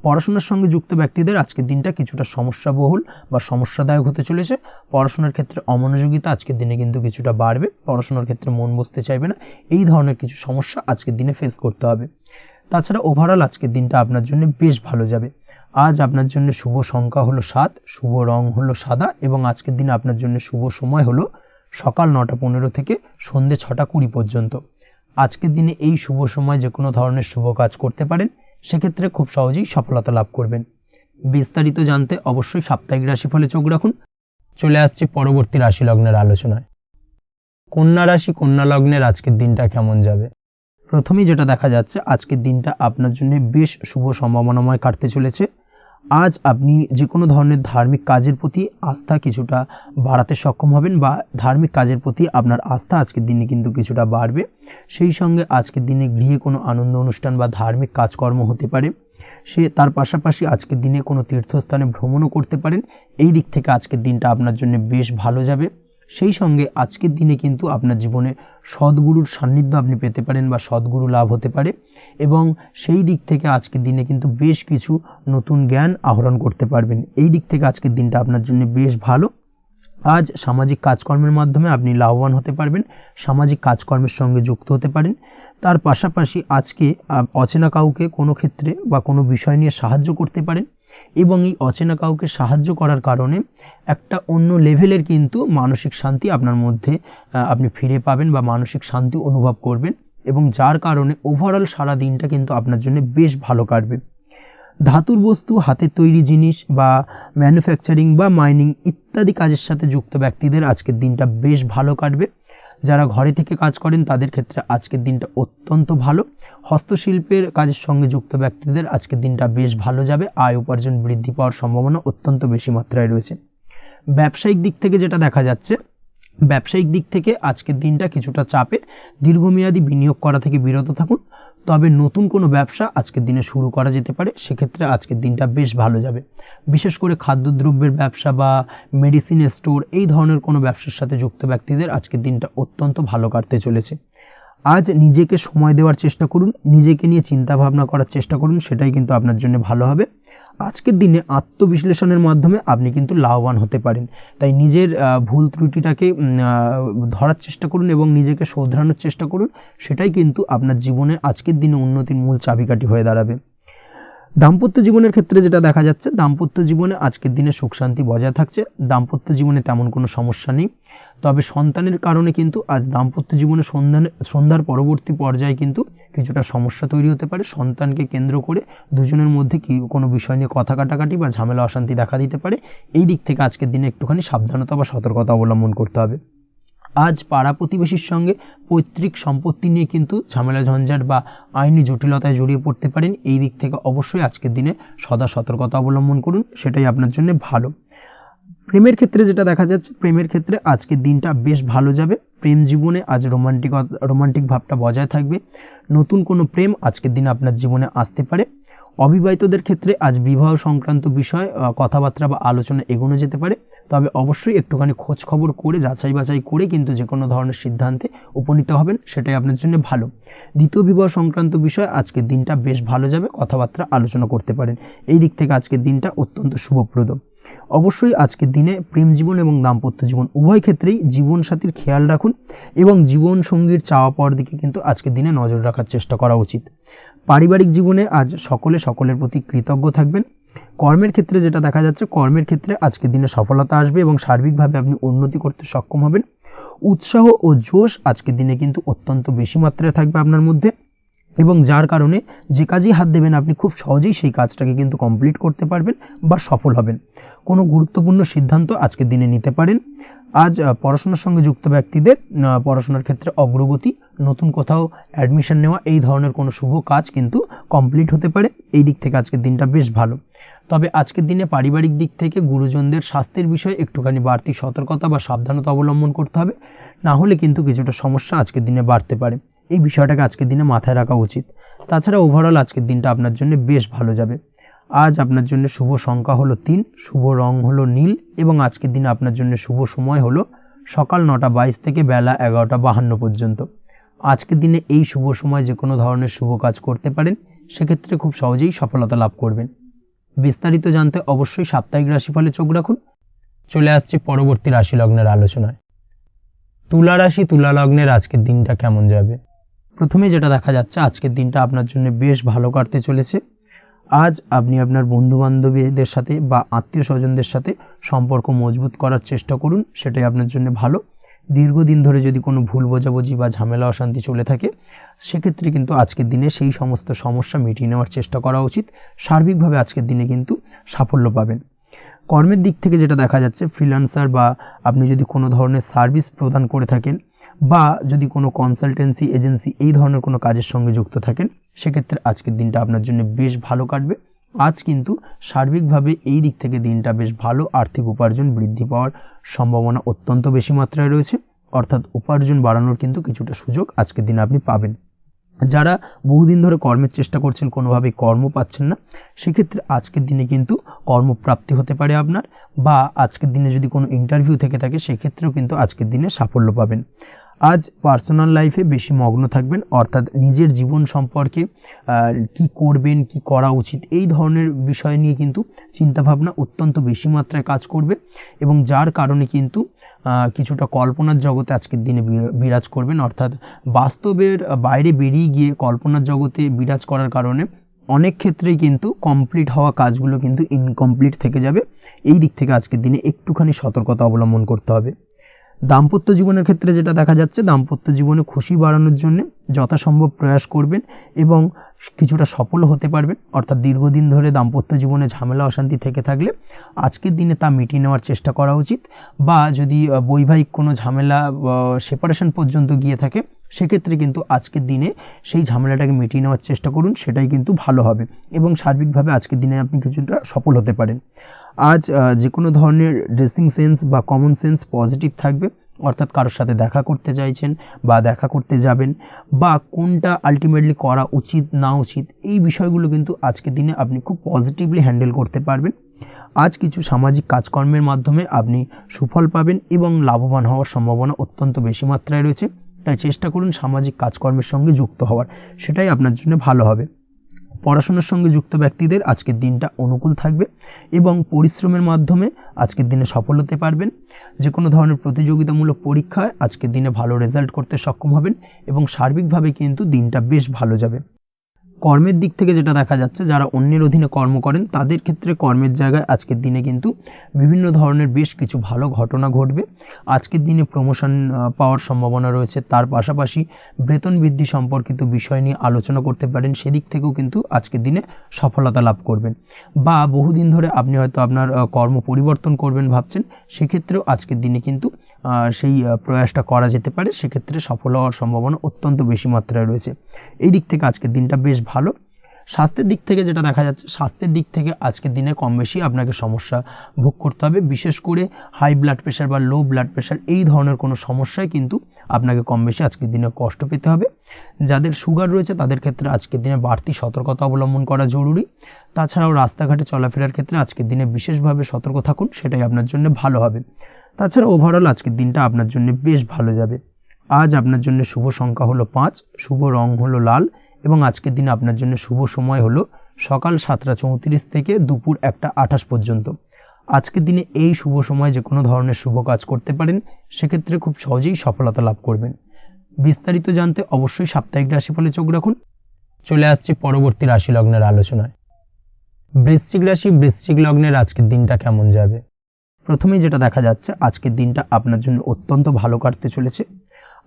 পড়াশোনার সঙ্গে যুক্ত ব্যক্তিদের আজকের দিনটা কিছুটা সমস্যাবহুল বা সমস্যাদায়ক হতে চলেছে। পড়াশোনার ক্ষেত্রে অমনোযোগিতা আজকের দিনে কিন্তু কিছুটা বাড়বে, পড়াশোনার ক্ষেত্রে মন বসতে চাইবে না, এই ধরনের কিছু সমস্যা আজকের দিনে ফেস করতে হবে। তাছাড়া ওভারঅল আজকের দিনটা আপনার জন্য বেশ ভালো যাবে। আজ আপনার জন্য শুভ সংখ্যা হলো 7, শুভ রং হলো সাদা এবং আজকের দিনে আপনার জন্য শুভ সময় হলো সকাল 9:15 থেকে সন্ধ্যে 6:20 পর্যন্ত। আজকের দিনে এই শুভ সময় যে কোনো ধরনের শুভ কাজ করতে পারেন, সেক্ষেত্রে খুব সহজেই সফলতা লাভ করবেন। বিস্তারিত জানতে অবশ্যই সাপ্তাহিক রাশিফলে চোখ রাখুন। চলে আসছে পরবর্তী রাশি লগ্নের আলোচনায়। কন্যা রাশি, কন্যা লগ্নের আজকের দিনটা কেমন যাবে? প্রথমেই যেটা দেখা যাচ্ছে, আজকের দিনটা আপনার জন্য বেশ শুভ সম্ভাবনাময় কাটতে চলেছে। আজ আপনি যে কোনো ধরনের ধার্মিক কাজের প্রতি আস্থা কিছুটা বাড়াতে সক্ষম হবেন বা ধার্মিক কাজের প্রতি আপনার আস্থা আজকের দিনে কিন্তু কিছুটা বাড়বে। সেই সঙ্গে আজকের দিনে গৃহে কোনো আনন্দ অনুষ্ঠান বা ধার্মিক কাজকর্ম হতে পারে। তার পাশাপাশি আজকের দিনে কোনো তীর্থস্থানে ভ্রমণও করতে পারেন। এই দিক থেকে আজকের দিনটা আপনার জন্য বেশ ভালো যাবে। সেই সঙ্গে আজকের দিনে কিন্তু আপনার জীবনে সদ্গুরুর সান্নিধ্য আপনি পেতে পারেন বা সদ্গুরু লাভ হতে পারে, এবং সেই দিক থেকে আজকের দিনে কিন্তু বেশ কিছু নতুন জ্ঞান আহরণ করতে পারবেন। এই দিক থেকে আজকের দিনটা আপনার জন্য বেশ ভালো। আজ সামাজিক কাজকর্মের মাধ্যমে আপনি লাভবান হতে পারবেন, সামাজিক কাজকর্মের সঙ্গে যুক্ত হতে পারেন। তার পাশাপাশি আজকে অচেনা কাউকে কোনো ক্ষেত্রে বা কোনো বিষয় নিয়ে সাহায্য করতে পারেন, এবং এই অচেনা কাউকে সাহায্য করার কারণে একটা অন্য লেভেলের কিন্তু মানসিক শান্তি আপনার মধ্যে আপনি ফিরে পাবেন বা মানসিক শান্তি অনুভব করবেন, এবং যার কারণে ওভারঅল সারা দিনটা কিন্তু আপনার জন্য বেশ ভালো কাটবে। ধাতুর বস্তু, হাতের তৈরি জিনিস বা ম্যানুফ্যাকচারিং বা মাইনিং ইত্যাদি কাজের সাথে যুক্ত ব্যক্তিদের আজকের দিনটা বেশ ভালো কাটবে। যারা ঘরে থেকে কাজ করেন তাদের ক্ষেত্রে আজকের দিনটা অত্যন্ত ভালো। হস্তশিল্পের কাজের সঙ্গে যুক্ত ব্যক্তিদের আজকের দিনটা বেশ ভালো যাবে, আয় উপার্জন বৃদ্ধি পাওয়ার সম্ভাবনা অত্যন্ত বেশি মাত্রায় রয়েছে। ব্যবসায়িক দিক থেকে যেটা দেখা যাচ্ছে, ব্যবসায়িক দিক থেকে আজকের দিনটা কিছুটা চাপের, দীর্ঘমেয়াদী বিনিয়োগ করা থেকে বিরত থাকুন। তবে নতুন কোনো ব্যবসা আজকের দিনে শুরু করা যেতে পারে, সেক্ষেত্রে আজকের দিনটা বেশ ভালো যাবে। বিশেষ করে খাদ্যদ্রব্যের ব্যবসা বা মেডিসিন স্টোর এই ধরনের কোনো ব্যবসার সাথে যুক্ত ব্যক্তিদের আজকের দিনটা অত্যন্ত ভালো কাটতে চলেছে। আজ নিজেকে সময় দেওয়ার চেষ্টা করুন, নিজেকে নিয়ে চিন্তা ভাবনা করার চেষ্টা করুন, সেটাই কিন্তু আপনার জন্য ভালো হবে। আজকের দিনে আত্মবিশ্লেষণের মাধ্যমে আপনি কিন্তু লাভবান হতে পারেন, তাই নিজের ভুল ত্রুটিটাকে ধরার চেষ্টা করুন এবং নিজেকে শোধরানোর চেষ্টা করুন, সেটাই কিন্তু আপনার জীবনে আজকের দিনে উন্নতির মূল চাবিকাঠি হয়ে দাঁড়াবে। দাম্পত্য জীবনের ক্ষেত্রে যেটা দেখা যাচ্ছে, দাম্পত্য জীবনে আজকের দিনে সুখ শান্তি বজায় থাকছে, দাম্পত্য জীবনে তেমন কোনো সমস্যা নেই। তবে সন্তানের কারণে কিন্তু আজ দাম্পত্য জীবনে সন্ধ্যার পরবর্তী পর্যায়ে কিন্তু কিছুটা সমস্যা তৈরি হতে পারে। সন্তানকে কেন্দ্র করে দুজনের মধ্যে কি কোনো বিষয় নিয়ে কথা কাটাকাটি বা ঝামেলা অশান্তি দেখা দিতে পারে। এই দিক থেকে আজকের দিনে একটুখানি সাবধানতা বা সতর্কতা অবলম্বন করতে হবে। আজ পাড়া প্রতিবেশীর সঙ্গে পৈতৃক সম্পত্তি নিয়ে কিন্তু ঝামেলা ঝঞ্ঝাট বা আইনি জটিলতায় জড়িয়ে পড়তে পারেন। এই দিক থেকে অবশ্যই আজকের দিনে সদা সতর্কতা অবলম্বন করুন, সেটাই আপনার জন্য ভালো। প্রেমের ক্ষেত্রে যেটা দেখা যাচ্ছে, প্রেমের ক্ষেত্রে আজকের দিনটা বেশ ভালো যাবে। প্রেম জীবনে আজ রোমান্টিক ভাবটা বজায় থাকবে। নতুন কোনো প্রেম আজকের দিনে আপনার জীবনে আসতে পারে। অবিবাহিতদের ক্ষেত্রে আজ বিবাহ সংক্রান্ত বিষয় কথাবার্তা বা আলোচনা এগোনো যেতে পারে, তবে অবশ্যই একটুখানি খোঁজ খবর করে যাচাই বাছাই করে কিন্তু যে কোনো ধরনের সিদ্ধান্তে উপনীত হবেন, সেটাই আপনার জন্য ভালো। দ্বিতীয় বিবাহ সংক্রান্ত বিষয় আজকের দিনটা বেশ ভালো যাবে, কথাবার্তা আলোচনা করতে পারেন। এই দিক থেকে আজকের দিনটা অত্যন্ত শুভপ্রদ। অবশ্যই আজকের দিনে প্রেম জীবন এবং দাম্পত্য জীবন উভয় ক্ষেত্রেই জীবনসাথীর খেয়াল রাখুন, এবং জীবন সঙ্গীর চাওয়া পাওয়ার দিকে কিন্তু আজকের দিনে নজর রাখার চেষ্টা করা উচিত। পারিবারিক জীবনে আজ সকলের প্রতি কৃতজ্ঞ থাকবেন। কর্মের ক্ষেত্রে যেটা দেখা যাচ্ছে, কর্মের ক্ষেত্রে আজকের দিনে সফলতা আসবে এবং সার্বিকভাবে আপনি উন্নতি করতে সক্ষম হবেন। উৎসাহ ও জোশ আজকের দিনে কিন্তু অত্যন্ত বেশি মাত্রায় থাকবে আপনার মধ্যে, এবং যার কারণে যে কাজেই হাত দেবেন আপনি খুব সহজেই সেই কাজটাকে কিন্তু কমপ্লিট করতে পারবেন বা সফল হবেন। কোনো গুরুত্বপূর্ণ সিদ্ধান্ত আজকের দিনে নিতে পারেন। আজ পড়াশোনার সঙ্গে যুক্ত ব্যক্তিদের পড়াশোনার ক্ষেত্রে অগ্রগতি, নতুন কোথাও অ্যাডমিশন নেওয়া, এই ধরনের কোনো শুভ কাজ কিন্তু কমপ্লিট হতে পারে। এই দিক থেকে আজকের দিনটা বেশ ভালো। তবে আজকের দিনে পারিবারিক দিক থেকে গুরুজনদের স্বাস্থ্যের বিষয়ে একটুখানি বাড়তি সতর্কতা বা সাবধানতা অবলম্বন করতে হবে, না হলে কিন্তু কিছুটা সমস্যা আজকের দিনে বাড়তে পারে। এই বিষয়টাকে আজকের দিনে মাথায় রাখা উচিত। তাছাড়া ওভারঅল আজকের দিনটা আপনার জন্য বেশ ভালো যাবে। আজ আপনার জন্য শুভ সংখ্যা হলো 3, শুভ রং হলো নীল, এবং আজকের দিনে আপনার জন্য শুভ সময় হলো সকাল 9:22 থেকে বেলা 11:52 পর্যন্ত। আজকের দিনে এই শুভ সময় যে কোনো ধরনের শুভ কাজ করতে পারেন, সেক্ষেত্রে খুব সহজেই সফলতা লাভ করবেন। বিস্তারিত জানতে অবশ্যই সাপ্তাহিক রাশিফলে চোখ রাখুন। চলে আসছে পরবর্তী রাশি লগ্নের আলোচনায়। তুলা রাশি, তুলা লগ্নের আজকের দিনটা কেমন যাবে? প্রথমে যেটা দেখা যাচ্ছে, আজকের দিনটা আপনার জন্য বেশ ভালো কাটতে চলেছে। আজ আপনি আপনার বন্ধু বান্ধবীদের সাথে বা আত্মীয় স্বজনদের সাথে সম্পর্ক মজবুত করার চেষ্টা করুন, সেটাই আপনার জন্য ভালো। দীর্ঘদিন ধরে যদি কোনো ভুল বোঝাবুঝি বা ঝামেলা অশান্তি চলে থাকে, সেক্ষেত্রে কিন্তু আজকের দিনে সেই সমস্ত সমস্যা মিটিয়ে নেওয়ার চেষ্টা করা উচিত। সার্বিকভাবে আজকের দিনে কিন্তু সাফল্য পাবেন। কর্মের দিক থেকে যেটা দেখা যাচ্ছে, ফ্রিল্যান্সার বা আপনি যদি কোনো ধরনের সার্ভিস প্রদান করে থাকেন বা যদি কোনো কনসালটেন্সি এজেন্সি এই ধরনের কোনো কাজের সঙ্গে যুক্ত থাকেন, সেক্ষেত্রে আজকের দিনটা আপনার জন্য বেশ ভালো কাটবে। আজ কিন্তু সার্বিকভাবে এই দিক থেকে দিনটা বেশ ভালো। আর্থিক উপার্জন বৃদ্ধি পাওয়ার সম্ভাবনা অত্যন্ত বেশি মাত্রায় রয়েছে, অর্থাৎ উপার্জন বাড়ানোর কিন্তু কিছুটা সুযোগ আজকের দিনে আপনি পাবেন। যারা বহুদিন ধরে কর্মের চেষ্টা করছেন, কোনোভাবেই কর্ম পাচ্ছেন না, সেক্ষেত্রে আজকের দিনে কিন্তু কর্মপ্রাপ্তি হতে পারে আপনার, বা আজকের দিনে যদি কোনো ইন্টারভিউ থেকে থাকে সেক্ষেত্রেও কিন্তু আজকের দিনে সাফল্য পাবেন। আজ পার্সোনাল লাইফে বেশি মগ্ন থাকবেন, অর্থাৎ নিজের জীবন সম্পর্কে কি করবেন, কি করা উচিত, এই ধরনের বিষয় নিয়ে কিন্তু চিন্তাভাবনা অত্যন্ত বেশি মাত্রায় কাজ করবে, এবং যার কারণে কিন্তু কিছুটা কল্পনার জগতে আজকের দিনে বিরাজ করবেন, অর্থাৎ বাস্তবের বাইরে বেরিয়ে গিয়ে কল্পনার জগতে বিরাজ করার কারণে অনেক ক্ষেত্রেই কিন্তু কমপ্লিট হওয়া কাজগুলো কিন্তু ইনকমপ্লিট থেকে যাবে। এই দিক থেকে আজকের দিনে একটুখানি সতর্কতা অবলম্বন করতে হবে। দাম্পত্য জীবনের ক্ষেত্রে যেটা দেখা যাচ্ছে, দাম্পত্য জীবনে খুশি বাড়ানোর জন্য যথাসম্ভব প্রয়াস করবেন এবং কিছুটা সফল হতে পারবেন, অর্থাৎ দীর্ঘদিন ধরে দাম্পত্য জীবনে ঝামেলা অশান্তি থেকে থাকলে আজকের দিনে তা মিটিয়ে নেওয়ার চেষ্টা করা উচিত, বা যদি বৈবাহিক কোনো ঝামেলা সেপারেশন পর্যন্ত গিয়ে থাকে সেক্ষেত্রে কিন্তু আজকের দিনে সেই ঝামেলাটাকে মিটিয়ে নেওয়ার চেষ্টা করুন, সেটাই কিন্তু ভালো হবে, এবং সার্বিকভাবে আজকের দিনে আপনি কিছুটা সফল হতে পারেন। আজ যে কোনো ধরনের ড্রেসিং সেন্স বা কমন সেন্স পজিটিভ থাকবে, অর্থাৎ কারোর সাথে দেখা করতে চাইছেন বা দেখা করতে যাবেন, বা কোনটা আলটিমেটলি করা উচিত না উচিত, এই বিষয়গুলো কিন্তু আজকের দিনে আপনি খুব পজিটিভলি হ্যান্ডেল করতে পারবেন। আজ কিছু সামাজিক কাজকর্মের মাধ্যমে আপনি সুফল পাবেন এবং লাভবান হওয়ার সম্ভাবনা অত্যন্ত বেশি মাত্রায় রয়েছে, তাই চেষ্টা করুন সামাজিক কাজকর্মের সঙ্গে যুক্ত হওয়ার, সেটাই আপনার জন্য ভালো হবে। পড়াশোনার সঙ্গে যুক্ত ব্যক্তিদের আজকের দিনটা অনুকূল থাকবে এবং পরিশ্রমের মাধ্যমে আজকের দিনে সফল হতে পারবেন। যে কোনো ধরনের প্রতিযোগিতামূলক পরীক্ষায় আজকের দিনে ভালো রেজাল্ট করতে সক্ষম হবেন এবং সার্বিকভাবে কিন্তু দিনটা বেশ ভালো যাবে। কর্মের দিক থেকে যেটা দেখা যাচ্ছে, যারা অন্যের অধীনে কর্ম করেন তাদের ক্ষেত্রে কর্মের জায়গায় আজকের দিনে কিন্তু বিভিন্ন ধরনের বেশ কিছু ভালো ঘটনা ঘটবে। আজকের দিনে প্রমোশন পাওয়ার সম্ভাবনা রয়েছে, তার পাশাপাশি বেতন বৃদ্ধি সম্পর্কিত বিষয় নিয়ে আলোচনা করতে পারেন, সেদিক থেকেও কিন্তু আজকের দিনে সফলতা লাভ করবেন। বা বহুদিন ধরে আপনি হয়তো আপনার কর্ম পরিবর্তন করবেন ভাবছেন, সেক্ষেত্রেও আজকের দিনে কিন্তু সেই প্রয়াসটা করা যেতে পারে, সেক্ষেত্রে সফল হওয়ার সম্ভাবনা অত্যন্ত বেশি মাত্রায় রয়েছে। এই দিক থেকে আজকের দিনটা বেশ ভালো। স্বাস্থ্যের দিক থেকে যেটা দেখা যাচ্ছে, স্বাস্থ্যের দিক থেকে আজকের দিনে কম বেশি আপনাকে সমস্যা ভোগ করতে হবে, বিশেষ করে হাই ব্লাড প্রেশার বা লো ব্লাড প্রেশার এই ধরনের কোনো সমস্যায় কিন্তু আপনাকে কম বেশি আজকের দিনে কষ্ট পেতে হবে। যাদের সুগার রয়েছে তাদের ক্ষেত্রে আজকের দিনে বাড়তি সতর্কতা অবলম্বন করা জরুরি। তাছাড়াও রাস্তাঘাটে চলাফেরার ক্ষেত্রে আজকের দিনে বিশেষভাবে সতর্ক থাকুন, সেটাই আপনার জন্য ভালো হবে। তাছাড়া ওভারঅল আজকের দিনটা আপনার জন্য বেশ ভালো যাবে। আজ আপনার জন্য শুভ সংখ্যা হলো 5, শুভ রং হলো লাল, এবং আজকের দিনে আপনার জন্য শুভ সময় হলো সকাল 7:34 থেকে দুপুর 1:28 পর্যন্ত। আজকের দিনে এই শুভ সময় যে কোনো ধরনের শুভ কাজ করতে পারেন, সেক্ষেত্রে খুব সহজেই সফলতা লাভ করবেন। বিস্তারিত জানতে অবশ্যই সাপ্তাহিক রাশিফলে চোখ রাখুন। চলে আসছে পরবর্তী রাশি লগ্নের আলোচনায়। বৃশ্চিক রাশি, বৃশ্চিক লগ্নের আজকের দিনটা কেমন যাবে? প্রথমেই যেটা দেখা যাচ্ছে, আজকের দিনটা আপনার জন্য অত্যন্ত ভালো কাটতে চলেছে।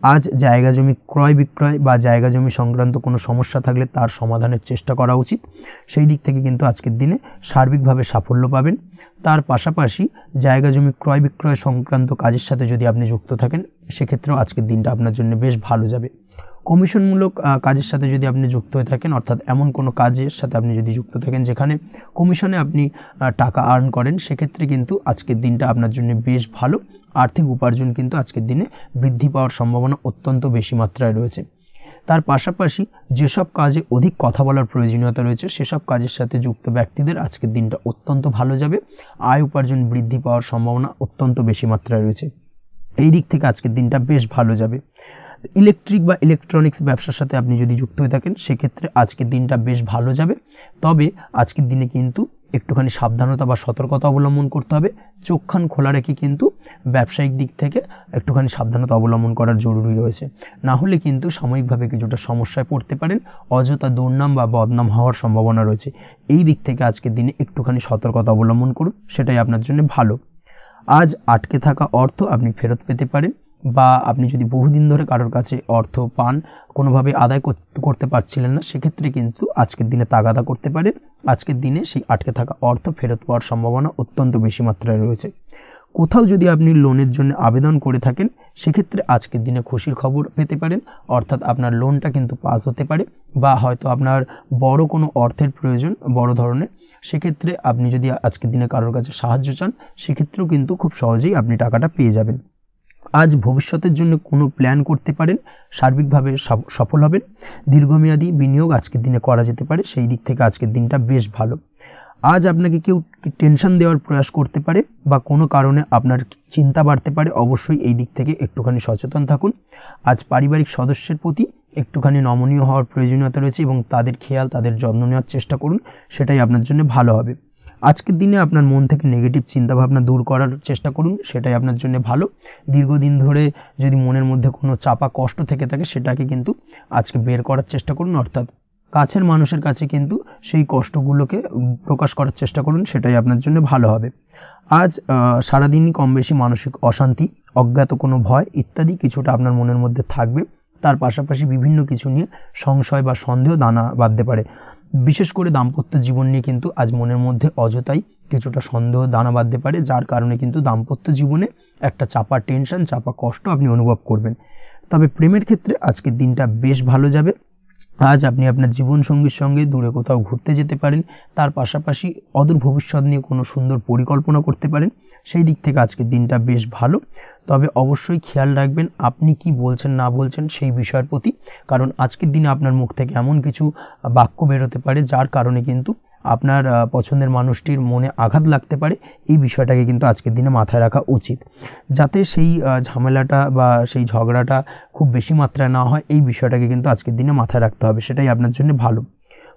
আজ জায়গা জমি ক্রয় বিক্রয় বা জায়গা জমি সংক্রান্ত কোনো সমস্যা থাকলে তার সমাধানের চেষ্টা করা উচিত, সেই দিক থেকে কিন্তু আজকের দিনে সার্বিকভাবে সাফল্য পাবেন। তার পাশাপাশি জায়গা জমি ক্রয় বিক্রয় সংক্রান্ত কাজের সাথে যদি আপনি যুক্ত থাকেন, সেক্ষেত্রেও আজকের দিনটা আপনার জন্য বেশ ভালো যাবে। কমিশনমূলক কাজের সাথে যদি আপনি যুক্ত হয়ে থাকেন, অর্থাৎ এমন কোনো কাজের সাথে আপনি যদি যুক্ত থাকেন যেখানে কমিশনে আপনি টাকা আর্ন করেন, সেক্ষেত্রে কিন্তু আজকের দিনটা আপনার জন্য বেশ ভালো। আর্থিক উপার্জন কিন্তু আজকের দিনে বৃদ্ধি পাওয়ার সম্ভাবনা অত্যন্ত বেশি মাত্রায় রয়েছে। তার পাশাপাশি যেসব কাজে অধিক কথা বলার প্রয়োজনীয়তা রয়েছে, সেসব কাজের সাথে যুক্ত ব্যক্তিদের আজকের দিনটা অত্যন্ত ভালো যাবে। আয় উপার্জন বৃদ্ধি পাওয়ার সম্ভাবনা অত্যন্ত বেশি মাত্রায় রয়েছে। এই দিক থেকে আজকের দিনটা বেশ ভালো যাবে। ইলেকট্রিক বা ইলেকট্রনিক্স ব্যবসার সাথে আপনি যদি যুক্ত হয়ে থাকেন, সেক্ষেত্রে আজকের দিনটা বেশ ভালো যাবে। তবে আজকের দিনে কিন্তু একটুখানি সাবধানতা বা সতর্কতা অবলম্বন করতে হবে। চোখ কান খোলা রেখে কিন্তু ব্যবসায়িক দিক থেকে একটুখানি সাবধানতা অবলম্বন করার জরুরি রয়েছে, না হলে কিন্তু সাময়িকভাবে কিছুটা সমস্যায় পড়তে পারেন, অযথা দুর্নাম বা বদনাম হওয়ার সম্ভাবনা রয়েছে। এই দিক থেকে আজকের দিনে একটুখানি সতর্কতা অবলম্বন করুন, সেটাই আপনার জন্য ভালো। আজ আটকে থাকা অর্থ আপনি ফেরত পেতে পারেন, বা আপনি যদি বহুদিন ধরে কারোর কাছে অর্থ পান, কোনোভাবে আদায় করতে পারছিলেন না, সেক্ষেত্রে কিন্তু আজকের দিনে তাগাদা করতে পারেন। আজকের দিনে সেই আটকে থাকা অর্থ ফেরত পাওয়ার সম্ভাবনা অত্যন্ত বেশি মাত্রায় রয়েছে। কোথাও যদি আপনি লোনের জন্য আবেদন করে থাকেন, সেক্ষেত্রে আজকের দিনে খুশির খবর পেতে পারেন, অর্থাৎ আপনার লোনটা কিন্তু পাস হতে পারে, বা হয়তো আপনার বড় কোনো অর্থের প্রয়োজন বড় ধরনের, সেক্ষেত্রে আপনি যদি আজকের দিনে কারোর কাছে সাহায্য চান, সেক্ষেত্রেও কিন্তু খুব সহজেই আপনি টাকাটা পেয়ে যাবেন। আজ ভবিষ্যতের জন্য কোনো প্ল্যান করতে পারেন, সার্বিকভাবে সফল হবেন। দীর্ঘমেয়াদী বিনিয়োগ আজকের দিনে করা যেতে পারে, সেই দিক থেকে আজকের দিনটা বেশ ভালো। আজ আপনাকে কেউ টেনশন দেওয়ার প্রয়াস করতে পারে বা কোনো কারণে আপনার চিন্তা বাড়তে পারে, অবশ্যই এই দিক থেকে একটুখানি সচেতন থাকুন। আজ পারিবারিক সদস্যের প্রতি একটুখানি নমনীয় হওয়ার প্রয়োজনীয়তা রয়েছে এবং তাদের খেয়াল, তাদের যত্ন নেওয়ার চেষ্টা করুন, সেটাই আপনার জন্য ভালো হবে। আজকের দিনে আপনার মন থেকে নেগেটিভ চিন্তাভাবনা দূর করার চেষ্টা করুন, সেটাই আপনার জন্য ভালো। দীর্ঘদিন ধরে যদি মনের মধ্যে কোনো চাপা কষ্ট থেকে থাকে, সেটাকে কিন্তু আজকে বের করার চেষ্টা করুন, অর্থাৎ কাছের মানুষের কাছে কিন্তু সেই কষ্টগুলোকে প্রকাশ করার চেষ্টা করুন, সেটাই আপনার জন্য ভালো হবে। আজ সারাদিনই কম বেশি মানসিক অশান্তি, অজ্ঞাত কোনো ভয় ইত্যাদি কিছুটা আপনার মনের মধ্যে থাকবে। তার পাশাপাশি বিভিন্ন কিছু নিয়ে সংশয় বা সন্দেহ দানা বাঁধতে পারে। বিশেষ করে দাম্পত্য জীবন নিয়ে কিন্তু আজ মনের মধ্যে অযথাই কিছুটা সন্দেহ দানা বাঁধতে পারে, যার কারণে কিন্তু দাম্পত্য জীবনে একটা চাপা টেনশন, চাপা কষ্ট আপনি অনুভব করবেন। তবে প্রেমের ক্ষেত্রে আজকের দিনটা বেশ ভালো যাবে। আজ আপনি আপনার জীবনসঙ্গীর সঙ্গে দূরে কোথাও ঘুরতে যেতে পারেন, তার পাশাপাশি অদূর ভবিষ্যৎ নিয়ে কোনো সুন্দর পরিকল্পনা করতে পারেন, সেই দিক থেকে আজকের দিনটা বেশ ভালো। তবে অবশ্যই খেয়াল রাখবেন আপনি কি বলছেন না বলছেন সেই বিষয়ের প্রতি, কারণ আজকের দিনে আপনার মুখ থেকে এমন কিছু বাক্য বেরোতে পারে যার কারণে কিন্তু আপনার পছন্দের মানুষটির মনে আঘাত লাগতে পারে। এই বিষয়টাকে কিন্তু আজকের দিনে মাথায় রাখা উচিত, যাতে সেই ঝামেলাটা বা সেই ঝগড়াটা খুব বেশি মাত্রায় না হয়, এই বিষয়টাকে কিন্তু আজকের দিনে মাথায় রাখতে হবে, সেটাই আপনার জন্য ভালো।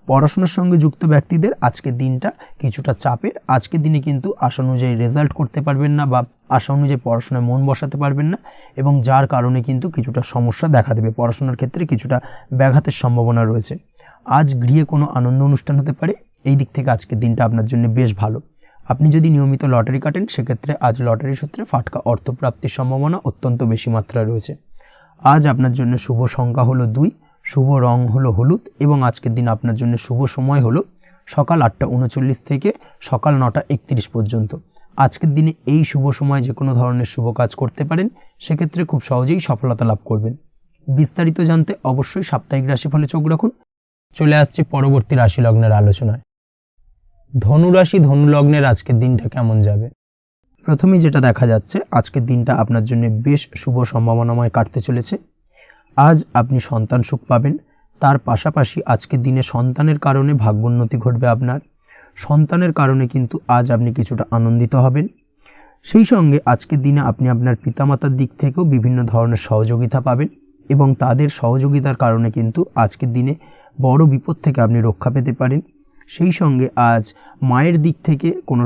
পড়াশোনার সঙ্গে যুক্ত ব্যক্তিদের আজকের দিনটা কিছুটা চাপের। আজকের দিনে কিন্তু আশা অনুযায়ী রেজাল্ট করতে পারবেন না বা আশা অনুযায়ী পড়াশোনায় মন বসাতে পারবেন না, এবং যার কারণে কিন্তু কিছুটা সমস্যা দেখা দেবে, পড়াশোনার ক্ষেত্রে কিছুটা ব্যাঘাতের সম্ভাবনা রয়েছে। আজ গৃহে কোনো আনন্দ অনুষ্ঠান হতে পারে, এই দিক থেকে আজকের দিনটা আপনার জন্য বেশ ভালো। আপনি যদি নিয়মিত লটারি কাটেন, সেক্ষেত্রে আজ লটারি সূত্রে ফাটকা অর্থপ্রাপ্তির সম্ভাবনা অত্যন্ত বেশি মাত্রায় রয়েছে। আজ আপনার জন্য শুভ সংখ্যা হলো 2, শুভ রং হলো হলুদ, এবং আজকের দিন আপনার জন্য শুভ সময় হলো সকাল 8:39 থেকে সকাল 9:31 পর্যন্ত। আজকের দিনে এই শুভ সময় যে কোনো ধরনের শুভ কাজ করতে পারেন, সেক্ষেত্রে খুব সহজেই সফলতা লাভ করবেন। বিস্তারিত জানতে অবশ্যই সাপ্তাহিক রাশিফলে চোখ রাখুন। চলে আসছে পরবর্তী রাশি লগ্নের আলোচনায়। ধনুরাশি ধনু লগ্নের আজকের দিনটা কেমন যাবে? প্রথমেই যেটা দেখা যাচ্ছে, আজকের দিনটা আপনার জন্য বেশ শুভ সম্ভাবনাময় কাটতে চলেছে। আজ আপনি সন্তান সুখ পাবেন, তার পাশাপাশি আজকের দিনে সন্তানের কারণে ভাগ্যোন্নতি ঘটবে আপনার। সন্তানের কারণে কিন্তু আজ আপনি কিছুটা আনন্দিত হবেন। সেই সঙ্গে আজকের দিনে আপনি আপনার পিতামাতার দিক থেকেও বিভিন্ন ধরনের সহযোগিতা পাবেন, এবং তাদের সহযোগিতার কারণে কিন্তু আজকের দিনে বড় বিপদ থেকে আপনি রক্ষা পেতে পারেন। সেই সঙ্গে আজ মায়ের দিক থেকে কোনো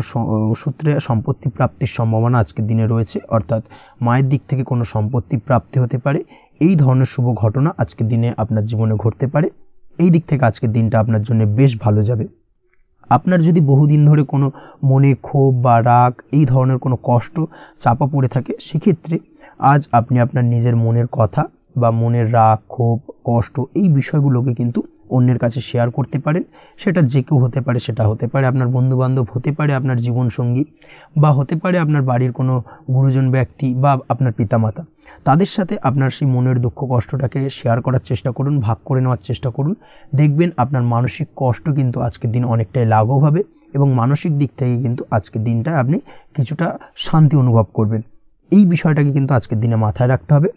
সূত্রে সম্পত্তি প্রাপ্তির সম্ভাবনা আজকের দিনে রয়েছে, অর্থাৎ মায়ের দিক থেকে কোনো সম্পত্তি প্রাপ্তি হতে পারে। এই ধরনের শুভ ঘটনা আজকের দিনে আপনার জীবনে ঘটতে পারে। এই দিক থেকে আজকের দিনটা আপনার জন্য বেশ ভালো যাবে। আপনার যদি বহুদিন ধরে কোনো মনে ক্ষোভ বা রাগ, এই ধরনের কোনো কষ্ট চাপা পড়ে থাকে, সেক্ষেত্রে আজ আপনি আপনার নিজের মনের কথা বা মনের রাগ, ক্ষোভ, কষ্ট, এই বিষয়গুলোকে কিন্তু অন্যের কাছে শেয়ার করতে পারেন। সেটা যে কেউ হতে পারে, সেটা হতে পারে আপনার বন্ধুবান্ধব, হতে পারে আপনার জীবনসঙ্গী, বা হতে পারে আপনার বাড়ির কোনো গুরুজন ব্যক্তি বা আপনার পিতামাতা। তাদের সাথে আপনার সেই মনের দুঃখ কষ্টটাকে শেয়ার করার চেষ্টা করুন, ভাগ করে নেওয়ার চেষ্টা করুন। দেখবেন আপনার মানসিক কষ্ট কিন্তু আজকের দিন অনেকটাই লাঘব হবে, এবং মানসিক দিক থেকে কিন্তু আজকের দিনটায় আপনি কিছুটা শান্তি অনুভব করবেন। এই বিষয়টাকে কিন্তু আজকের দিনে মাথায় রাখতে হবে।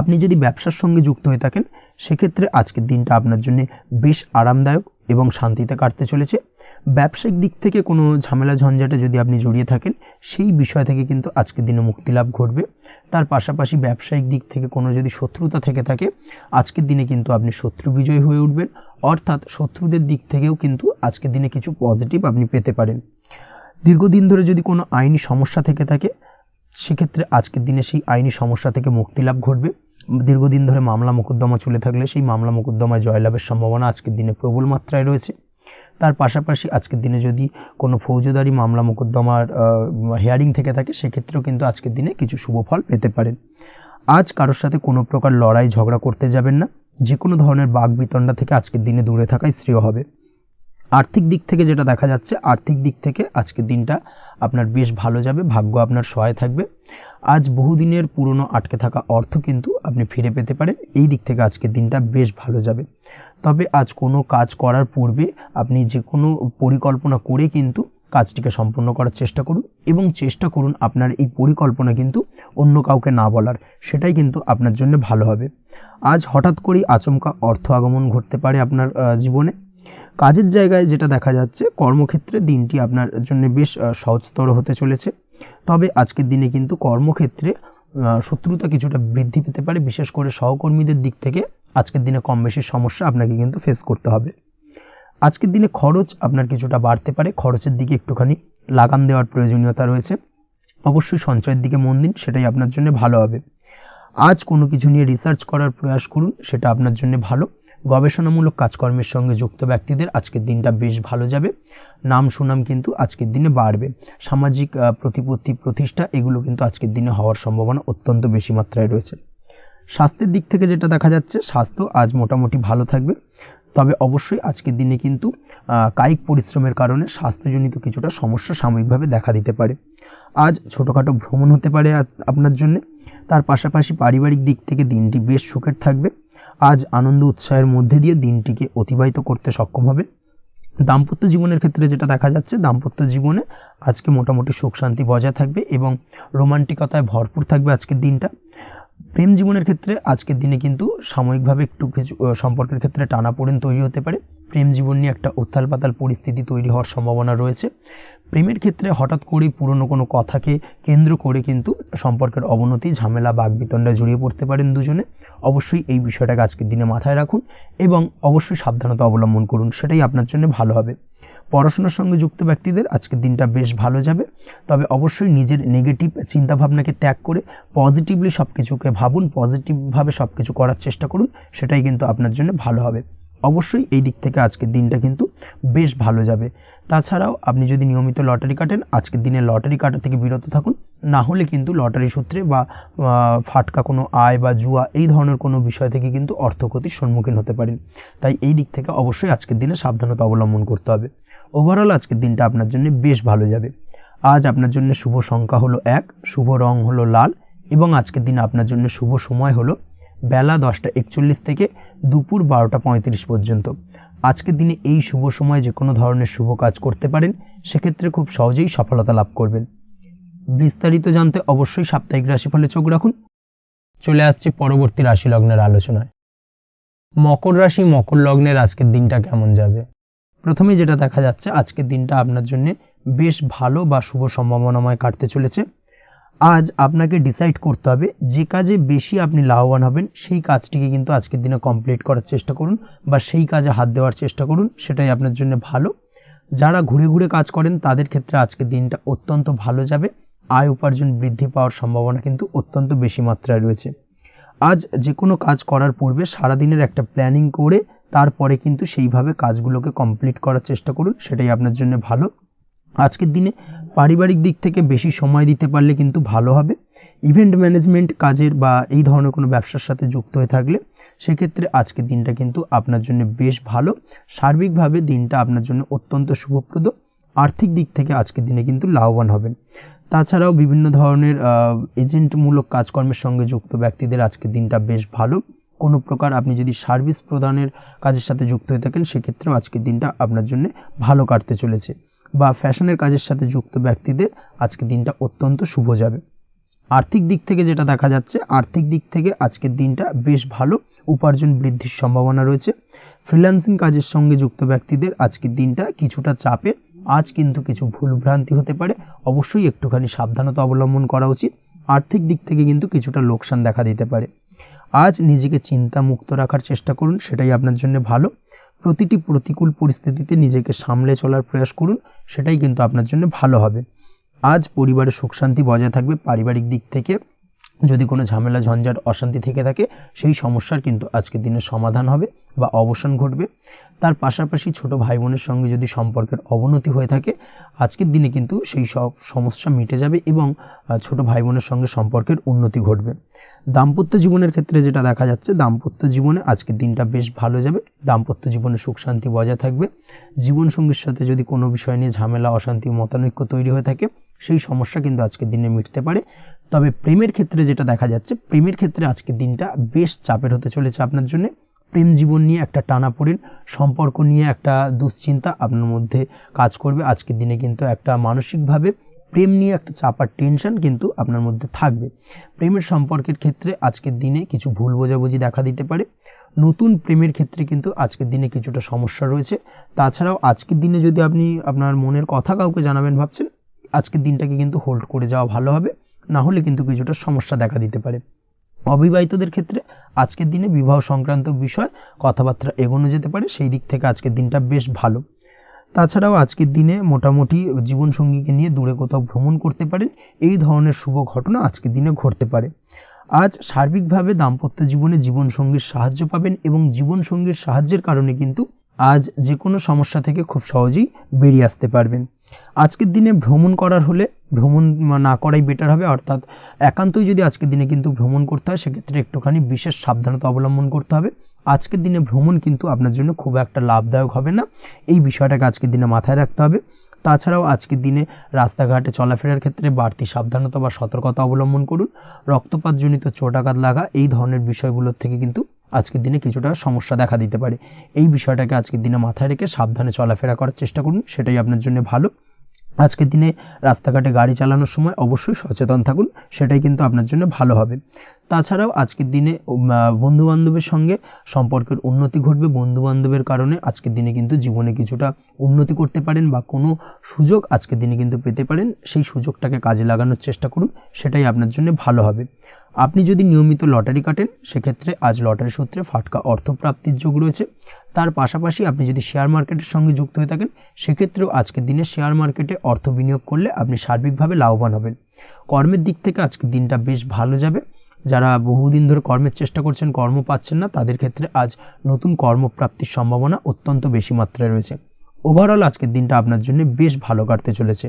আপনি যদি ব্যবসার সঙ্গে যুক্ত হয়ে থাকেন, সেক্ষেত্রে আজকের দিনটা আপনার জন্য বেশ আরামদায়ক এবং শান্তিতে কাটতে চলেছে। ব্যবসায়িক দিক থেকে কোনো ঝামেলা ঝঞ্ঝাটে যদি আপনি জড়িয়ে থাকেন, সেই বিষয় থেকে কিন্তু আজকের দিনে মুক্তি লাভ ঘটবে। তার পাশাপাশি ব্যবসায়িক দিক থেকে কোনো যদি শত্রুতা থেকে থাকে, আজকের দিনে কিন্তু আপনি শত্রু বিজয় হয়ে উঠবেন, অর্থাৎ শত্রুদের দিক থেকেও কিন্তু আজকের দিনে কিছু পজিটিভ আপনি পেতে পারেন। দীর্ঘদিন ধরে যদি কোনো আইনি সমস্যা থেকে থাকে, সেক্ষেত্রে আজকের দিনে সেই আইনি সমস্যা থেকে মুক্তি লাভ ঘটবে। দীর্ঘদিন ধরে মামলা মোকদ্দমা চলে থাকলে সেই মামলা মোকদ্দমায় জয়লাভের সম্ভাবনা আজকের দিনে প্রবল মাত্রায় রয়েছে। তার পাশাপাশি আজকের দিনে যদি কোনো ফৌজদারি মামলা মোকদ্দমার হিয়ারিং থেকে থাকে, সেক্ষেত্রেও কিন্তু আজকের দিনে কিছু শুভ ফল পেতে পারেন। আজ কারোর সাথে কোনো প্রকার লড়াই ঝগড়া করতে যাবেন না। যে কোনো ধরনের বাকবিতণ্ডা থেকে আজকের দিনে দূরে থাকাই শ্রেয় হবে। আর্থিক দিক থেকে যেটা দেখা যাচ্ছে, আর্থিক দিক থেকে আজকের দিনটা আপনার বেশ ভালো যাবে, ভাগ্য আপনার সহায় থাকবে। আজ বহুদিনের পুরনো আটকে থাকা অর্থ কিন্তু আপনি ফিরে পেতে পারেন। এই দিক থেকে আজকের দিনটা বেশ ভালো যাবে। তবে আজ কোনো কাজ করার পূর্বে আপনি যে কোনো পরিকল্পনা করে কিন্তু কাজটিকে সম্পূর্ণ করার চেষ্টা করুন এবং চেষ্টা করুন আপনার এই পরিকল্পনা কিন্তু অন্য কাউকে না বলার, সেটাই কিন্তু আপনার জন্য ভালো হবে। আজ হঠাৎ করেই আচমকা অর্থ আগমন ঘটতে পারে আপনার জীবনে। কাজের জায়গায় যেটা দেখা যাচ্ছে, কর্মক্ষেত্রে দিনটি আপনার জন্য বেশ সহজতর হতে চলেছে। তবে আজকের দিনে কিন্তু কর্মক্ষেত্রে শত্রুতা কিছুটা বৃদ্ধি পেতে পারে, বিশেষ করে সহকর্মীদের দিক থেকে আজকের দিনে কম বেশি সমস্যা আপনাকে কিন্তু ফেস করতে হবে। আজকের দিনে খরচ আপনার কিছুটা বাড়তে পারে, খরচের দিকে একটুখানি লাগাম দেওয়ার প্রয়োজনীয়তা রয়েছে। অবশ্যই সঞ্চয়ের দিকে মন দিন, সেটাই আপনার জন্য ভালো হবে। আজ কোনো কিছু নিয়ে রিসার্চ করার প্রয়াস করুন, সেটা আপনার জন্য ভালো। গবেষণামূলক কাজকর্মের সঙ্গে যুক্ত ব্যক্তিদের আজকের দিনটা বেশ ভালো যাবে। নাম সুনাম কিন্তু আজকের দিনে বাড়বে। সামাজিক প্রতিপত্তি প্রতিষ্ঠা এগুলো কিন্তু আজকের দিনে হওয়ার সম্ভাবনা অত্যন্ত বেশি মাত্রায় রয়েছে। স্বাস্থ্যের দিক থেকে যেটা দেখা যাচ্ছে, স্বাস্থ্য আজ মোটামুটি ভালো থাকবে। তবে অবশ্যই আজকের দিনে কিন্তু কায়িক পরিশ্রমের কারণে স্বাস্থ্যজনিত কিছুটা সমস্যা সাময়িকভাবে দেখা দিতে পারে। আজ ছোটোখাটো ভ্রমণ হতে পারে আপনার জন্য। তার পাশাপাশি পারিবারিক দিক থেকে দিনটি বেশ সুখের থাকবে। আজ আনন্দ উৎসাহের মধ্যে দিয়ে দিনটিকে অতিবাহিত করতে সক্ষম হবে। দাম্পত্য জীবনের ক্ষেত্রে যেটা দেখা যাচ্ছে, দাম্পত্য জীবনে আজকে মোটামুটি সুখ শান্তি বজায় থাকবে এবং রোমান্টিকতায় ভরপুর থাকবে আজকের দিনটা। প্রেম জীবনের ক্ষেত্রে আজকের দিনে কিন্তু সাময়িকভাবে একটু কিছু সম্পর্কের ক্ষেত্রে টানাপোড়েন তৈরি হতে পারে। প্রেম জীবন নিয়ে একটা উত্থাল পাতাল পরিস্থিতি তৈরি হওয়ার সম্ভাবনা রয়েছে। প্রেমের ক্ষেত্রে হঠাৎ করেই পুরনো কোনো কথাকে কেন্দ্র করে কিন্তু সম্পর্কের অবনতি, ঝামেলা, বাগবিতণ্ডায় জড়িয়ে পড়তে পারেন দুজনে। অবশ্যই এই বিষয়টাকে আজকের দিনে মাথায় রাখুন এবং অবশ্যই সাবধানতা অবলম্বন করুন, সেটাই আপনার জন্য ভালো হবে। পড়াশোনার সঙ্গে যুক্ত ব্যক্তিদের আজকের দিনটা বেশ ভালো যাবে। তবে অবশ্যই নিজের নেগেটিভ চিন্তাভাবনাকে ত্যাগ করে পজিটিভলি সব কিছুকে ভাবুন, পজিটিভভাবে সব কিছু করার চেষ্টা করুন, সেটাই কিন্তু আপনার জন্য ভালো হবে। অবশ্যই এই দিক থেকে আজকের দিনটা কিন্তু বেশ ভালো যাবে। তাছাড়াও আপনি যদি নিয়মিত লটারি কাটেন, আজকের দিনে লটারি কাটা থেকে বিরত থাকুন। না হলে কিন্তু লটারি সূত্রে বা ফাটকা কোনো আয় বা জুয়া এই ধরনের কোনো বিষয় থেকে কিন্তু অর্থক্ষতির সম্মুখীন হতে পারেন। তাই এই দিক থেকে অবশ্যই আজকের দিনে সাবধানতা অবলম্বন করতে হবে। ওভারঅল আজকের দিনটা আপনার জন্য বেশ ভালো যাবে। আজ আপনার জন্য শুভ সংখ্যা হলো 1, শুভ রং হলো লাল এবং আজকের দিনে আপনার জন্য শুভ সময় হলো বেলা 10:41 থেকে দুপুর 12:35 পর্যন্ত। আজকের দিনে এই শুভ সময় যে কোনো ধরনের শুভ কাজ করতে পারেন, সেক্ষেত্রে খুব সহজেই সফলতা লাভ করবেন। বিস্তারিত জানতে অবশ্যই সাপ্তাহিক রাশিফলে চোখ রাখুন। চলে আসছে পরবর্তী রাশি লগ্নের আলোচনায়। মকর রাশি, মকর লগ্নের আজকের দিনটা কেমন যাবে? প্রথমে যেটা দেখা যাচ্ছে, আজকের দিনটা আপনার জন্য বেশ ভালো বা শুভ সম্ভাবনাময় কাটতে চলেছে। আজ আপনাকে ডিসাইড করতে হবে যে কাজে বেশি আপনি লাভবান হবেন, সেই কাজটিকে কিন্তু আজকের দিনে কমপ্লিট করার চেষ্টা করুন বা সেই কাজে হাত দেওয়ার চেষ্টা করুন, সেটাই আপনার জন্য ভালো। যারা ঘুরে ঘুরে কাজ করেন তাদের ক্ষেত্রে আজকের দিনটা অত্যন্ত ভালো যাবে। আয় উপার্জন বৃদ্ধি পাওয়ার সম্ভাবনা কিন্তু অত্যন্ত বেশি মাত্রায় রয়েছে। আজ যে কোনো কাজ করার পূর্বে সারাদিনের একটা প্ল্যানিং করে তারপরে কিন্তু সেইভাবে কাজগুলোকে কমপ্লিট করার চেষ্টা করুন, সেটাই আপনার জন্য ভালো। আজকের দিনে পারিবারিক দিক থেকে বেশি সময় দিতে পারলে কিন্তু ভালো হবে। ইভেন্ট ম্যানেজমেন্ট কাজের বা এই ধরনের কোনো ব্যবসার সাথে যুক্ত হয়ে থাকলে সেক্ষেত্রে আজকের দিনটা কিন্তু আপনার জন্য বেশ ভালো। সার্বিকভাবে দিনটা আপনার জন্য অত্যন্ত শুভপ্রদ। আর্থিক দিক থেকে আজকের দিনে কিন্তু লাভবান হবেন। তাছাড়াও বিভিন্ন ধরনের এজেন্টমূলক কাজকর্মের সঙ্গে যুক্ত ব্যক্তিদের আজকের দিনটা বেশ ভালো। কোনো প্রকার আপনি যদি সার্ভিস প্রদানের কাজের সাথে যুক্ত হয়ে থাকেন, সেক্ষেত্রেও আজকের দিনটা আপনার জন্য ভালো কাটতে চলেছে। বা ফ্যাশনের কাজের সাথে যুক্ত ব্যক্তিদের আজকের দিনটা অত্যন্ত শুভ যাবে। আর্থিক দিক থেকে যেটা দেখা যাচ্ছে, আর্থিক দিক থেকে আজকের দিনটা বেশ ভালো, উপার্জন বৃদ্ধির সম্ভাবনা রয়েছে। ফ্রিল্যান্সিং কাজের সঙ্গে যুক্ত ব্যক্তিদের আজকের দিনটা কিছুটা চাপের। আজ কিন্তু কিছু ভুলভ্রান্তি হতে পারে, অবশ্যই একটুখানি সাবধানতা অবলম্বন করা উচিত। আর্থিক দিক থেকে কিন্তু কিছুটা লোকসান দেখা দিতে পারে। আজ নিজেকে চিন্তামুক্ত রাখার চেষ্টা করুন, সেটাই আপনার জন্য ভালো। প্রতিটি প্রতিকূল পরিস্থিতিতে নিজেকে সামলে চলার প্রয়াস করুন, সেটাই কিন্তু আপনার জন্য ভালো হবে। আজ পরিবারের সুখ শান্তি বজায় থাকবে। পারিবারিক দিক থেকে যদি কোনো ঝামেলা ঝঞ্ঝাট অশান্তি থেকে থাকে, সেই সমস্যার কিন্তু আজকের দিনে সমাধান হবে বা অবসান ঘটবে। তার পাশাপাশি ছোট ভাই বোনের সঙ্গে যদি সম্পর্কের অবনতি হয়ে থাকে, আজকের দিনে কিন্তু সেই সব সমস্যা মিটে যাবে এবং ছোট ভাই বোনের সঙ্গে সম্পর্কের উন্নতি ঘটবে। দাম্পত্য জীবনের ক্ষেত্রে যেটা দেখা যাচ্ছে, দাম্পত্য জীবনে আজকের দিনটা বেশ ভালো যাবে। দাম্পত্য জীবনে সুখ শান্তি বজায় থাকবে। জীবনসঙ্গীর সাথে যদি কোনো বিষয় নিয়ে ঝামেলা অশান্তি মতানৈক্য তৈরি হয়ে থাকে, সেই সমস্যা কিন্তু আজকের দিনে মিটতে পারে। তবে প্রেমের ক্ষেত্রে যেটা দেখা যাচ্ছে, প্রেমের ক্ষেত্রে আজকের দিনটা বেশ চাপের হতে চলেছে আপনার জন্য। প্রেম জীবন নিয়ে একটা টানাপোড়েন, সম্পর্ক নিয়ে একটা দুশ্চিন্তা আপনার মধ্যে কাজ করবে। আজকের দিনে কিন্তু একটা মানসিকভাবে প্রেম নিয়ে একটা চাপার টেনশন কিন্তু আপনার মধ্যে থাকবে। প্রেমের সম্পর্কের ক্ষেত্রে আজকের দিনে কিছু ভুল বোঝাবুঝি দেখা দিতে পারে। নতুন প্রেমের ক্ষেত্রে কিন্তু আজকের দিনে কিছুটা সমস্যা রয়েছে। তাছাড়াও আজকের দিনে যদি আপনি আপনার মনের কথা কাউকে জানাবেন ভাবছেন, আজকের দিনটাকে কিন্তু হোল্ড করে যাওয়া ভালো হবে, না হলে কিন্তু কিছুটা সমস্যা দেখা দিতে পারে। অবিবাহিতদের ক্ষেত্রে আজকের দিনে বিবাহ সংক্রান্ত বিষয় কথাবার্তা এগোনো যেতে পারে, সেই দিক থেকে আজকের দিনটা বেশ ভালো। তাছাড়াও আজকের দিনে মোটামুটি জীবনসঙ্গীকে নিয়ে দূরে কোথাও ভ্রমণ করতে পারেন, এই ধরনের শুভ ঘটনা আজকের দিনে ঘটতে পারে। আজ সার্বিকভাবে দাম্পত্য জীবনে জীবনসঙ্গীর সাহায্য পাবেন এবং জীবনসঙ্গীর সাহায্যের কারণে কিন্তু আজ যে কোনো সমস্যা থেকে খুব সহজেই বেরিয়ে আসতে পারবেন। আজকের দিনে ভ্রমণ করার হলে ভ্রমণ না করাই বেটার হবে, অর্থাৎ একান্তই যদি আজকের দিনে কিন্তু ভ্রমণ করতে হয় সেক্ষেত্রে একটুখানি বিশেষ সাবধানতা অবলম্বন করতে হবে। আজকের দিনে ভ্রমণ কিন্তু আপনার জন্য খুব একটা লাভদায়ক হবে না, এই বিষয়টাকে আজকের দিনে মাথায় রাখতে হবে। তাছাড়াও আজকের দিনে রাস্তাঘাটে চলাফেরার ক্ষেত্রে বাড়তি সাবধানতা বা সতর্কতা অবলম্বন করুন। রক্তপাতজনিত চোটাঘাত লাগা এই ধরনের বিষয়গুলোর থেকে কিন্তু আজকের দিনে কিছুটা সমস্যা দেখা দিতে পারে। এই বিষয়টাকে আজকের দিনে মাথায় রেখে সাবধানে চলাফেরা করার চেষ্টা করুন, সেটাই আপনার জন্য ভালো। আজকের দিনে রাস্তাঘাটে গাড়ি চালানোর সময় অবশ্যই সচেতন থাকুন, সেটাই কিন্তু আপনার জন্য ভালো হবে। তাছাড়াও আজকের দিনে বন্ধুবান্ধবের সঙ্গে সম্পর্কের উন্নতি ঘটবে। বন্ধুবান্ধবের কারণে আজকের দিনে কিন্তু জীবনে কিছুটা উন্নতি করতে পারেন বা কোনো সুযোগ আজকের দিনে কিন্তু পেতে পারেন, সেই সুযোগটাকে কাজে লাগানোর চেষ্টা করুন, সেটাই আপনার জন্য ভালো হবে। আপনি যদি নিয়মিত লটারি কাটেন সেক্ষেত্রে আজ লটারি সূত্রে ফাটকা অর্থপ্রাপ্তির যোগ রয়েছে। তার পাশাপাশি আপনি যদি শেয়ার মার্কেটের সঙ্গে যুক্ত হয়ে থাকেন সেক্ষেত্রেও আজকের দিনে শেয়ার মার্কেটে অর্থ বিনিয়োগ করলে আপনি সার্বিকভাবে লাভবান হবেন। কর্মের দিক থেকে আজকের দিনটা বেশ ভালো যাবে। যারা বহুদিন ধরে কর্মের চেষ্টা করছেন, কর্ম পাচ্ছেন না, তাদের ক্ষেত্রে আজ নতুন কর্মপ্রাপ্তির সম্ভাবনা অত্যন্ত বেশি মাত্রায় রয়েছে। ওভারঅল আজকের দিনটা আপনার জন্য বেশ ভালো কাটতে চলেছে।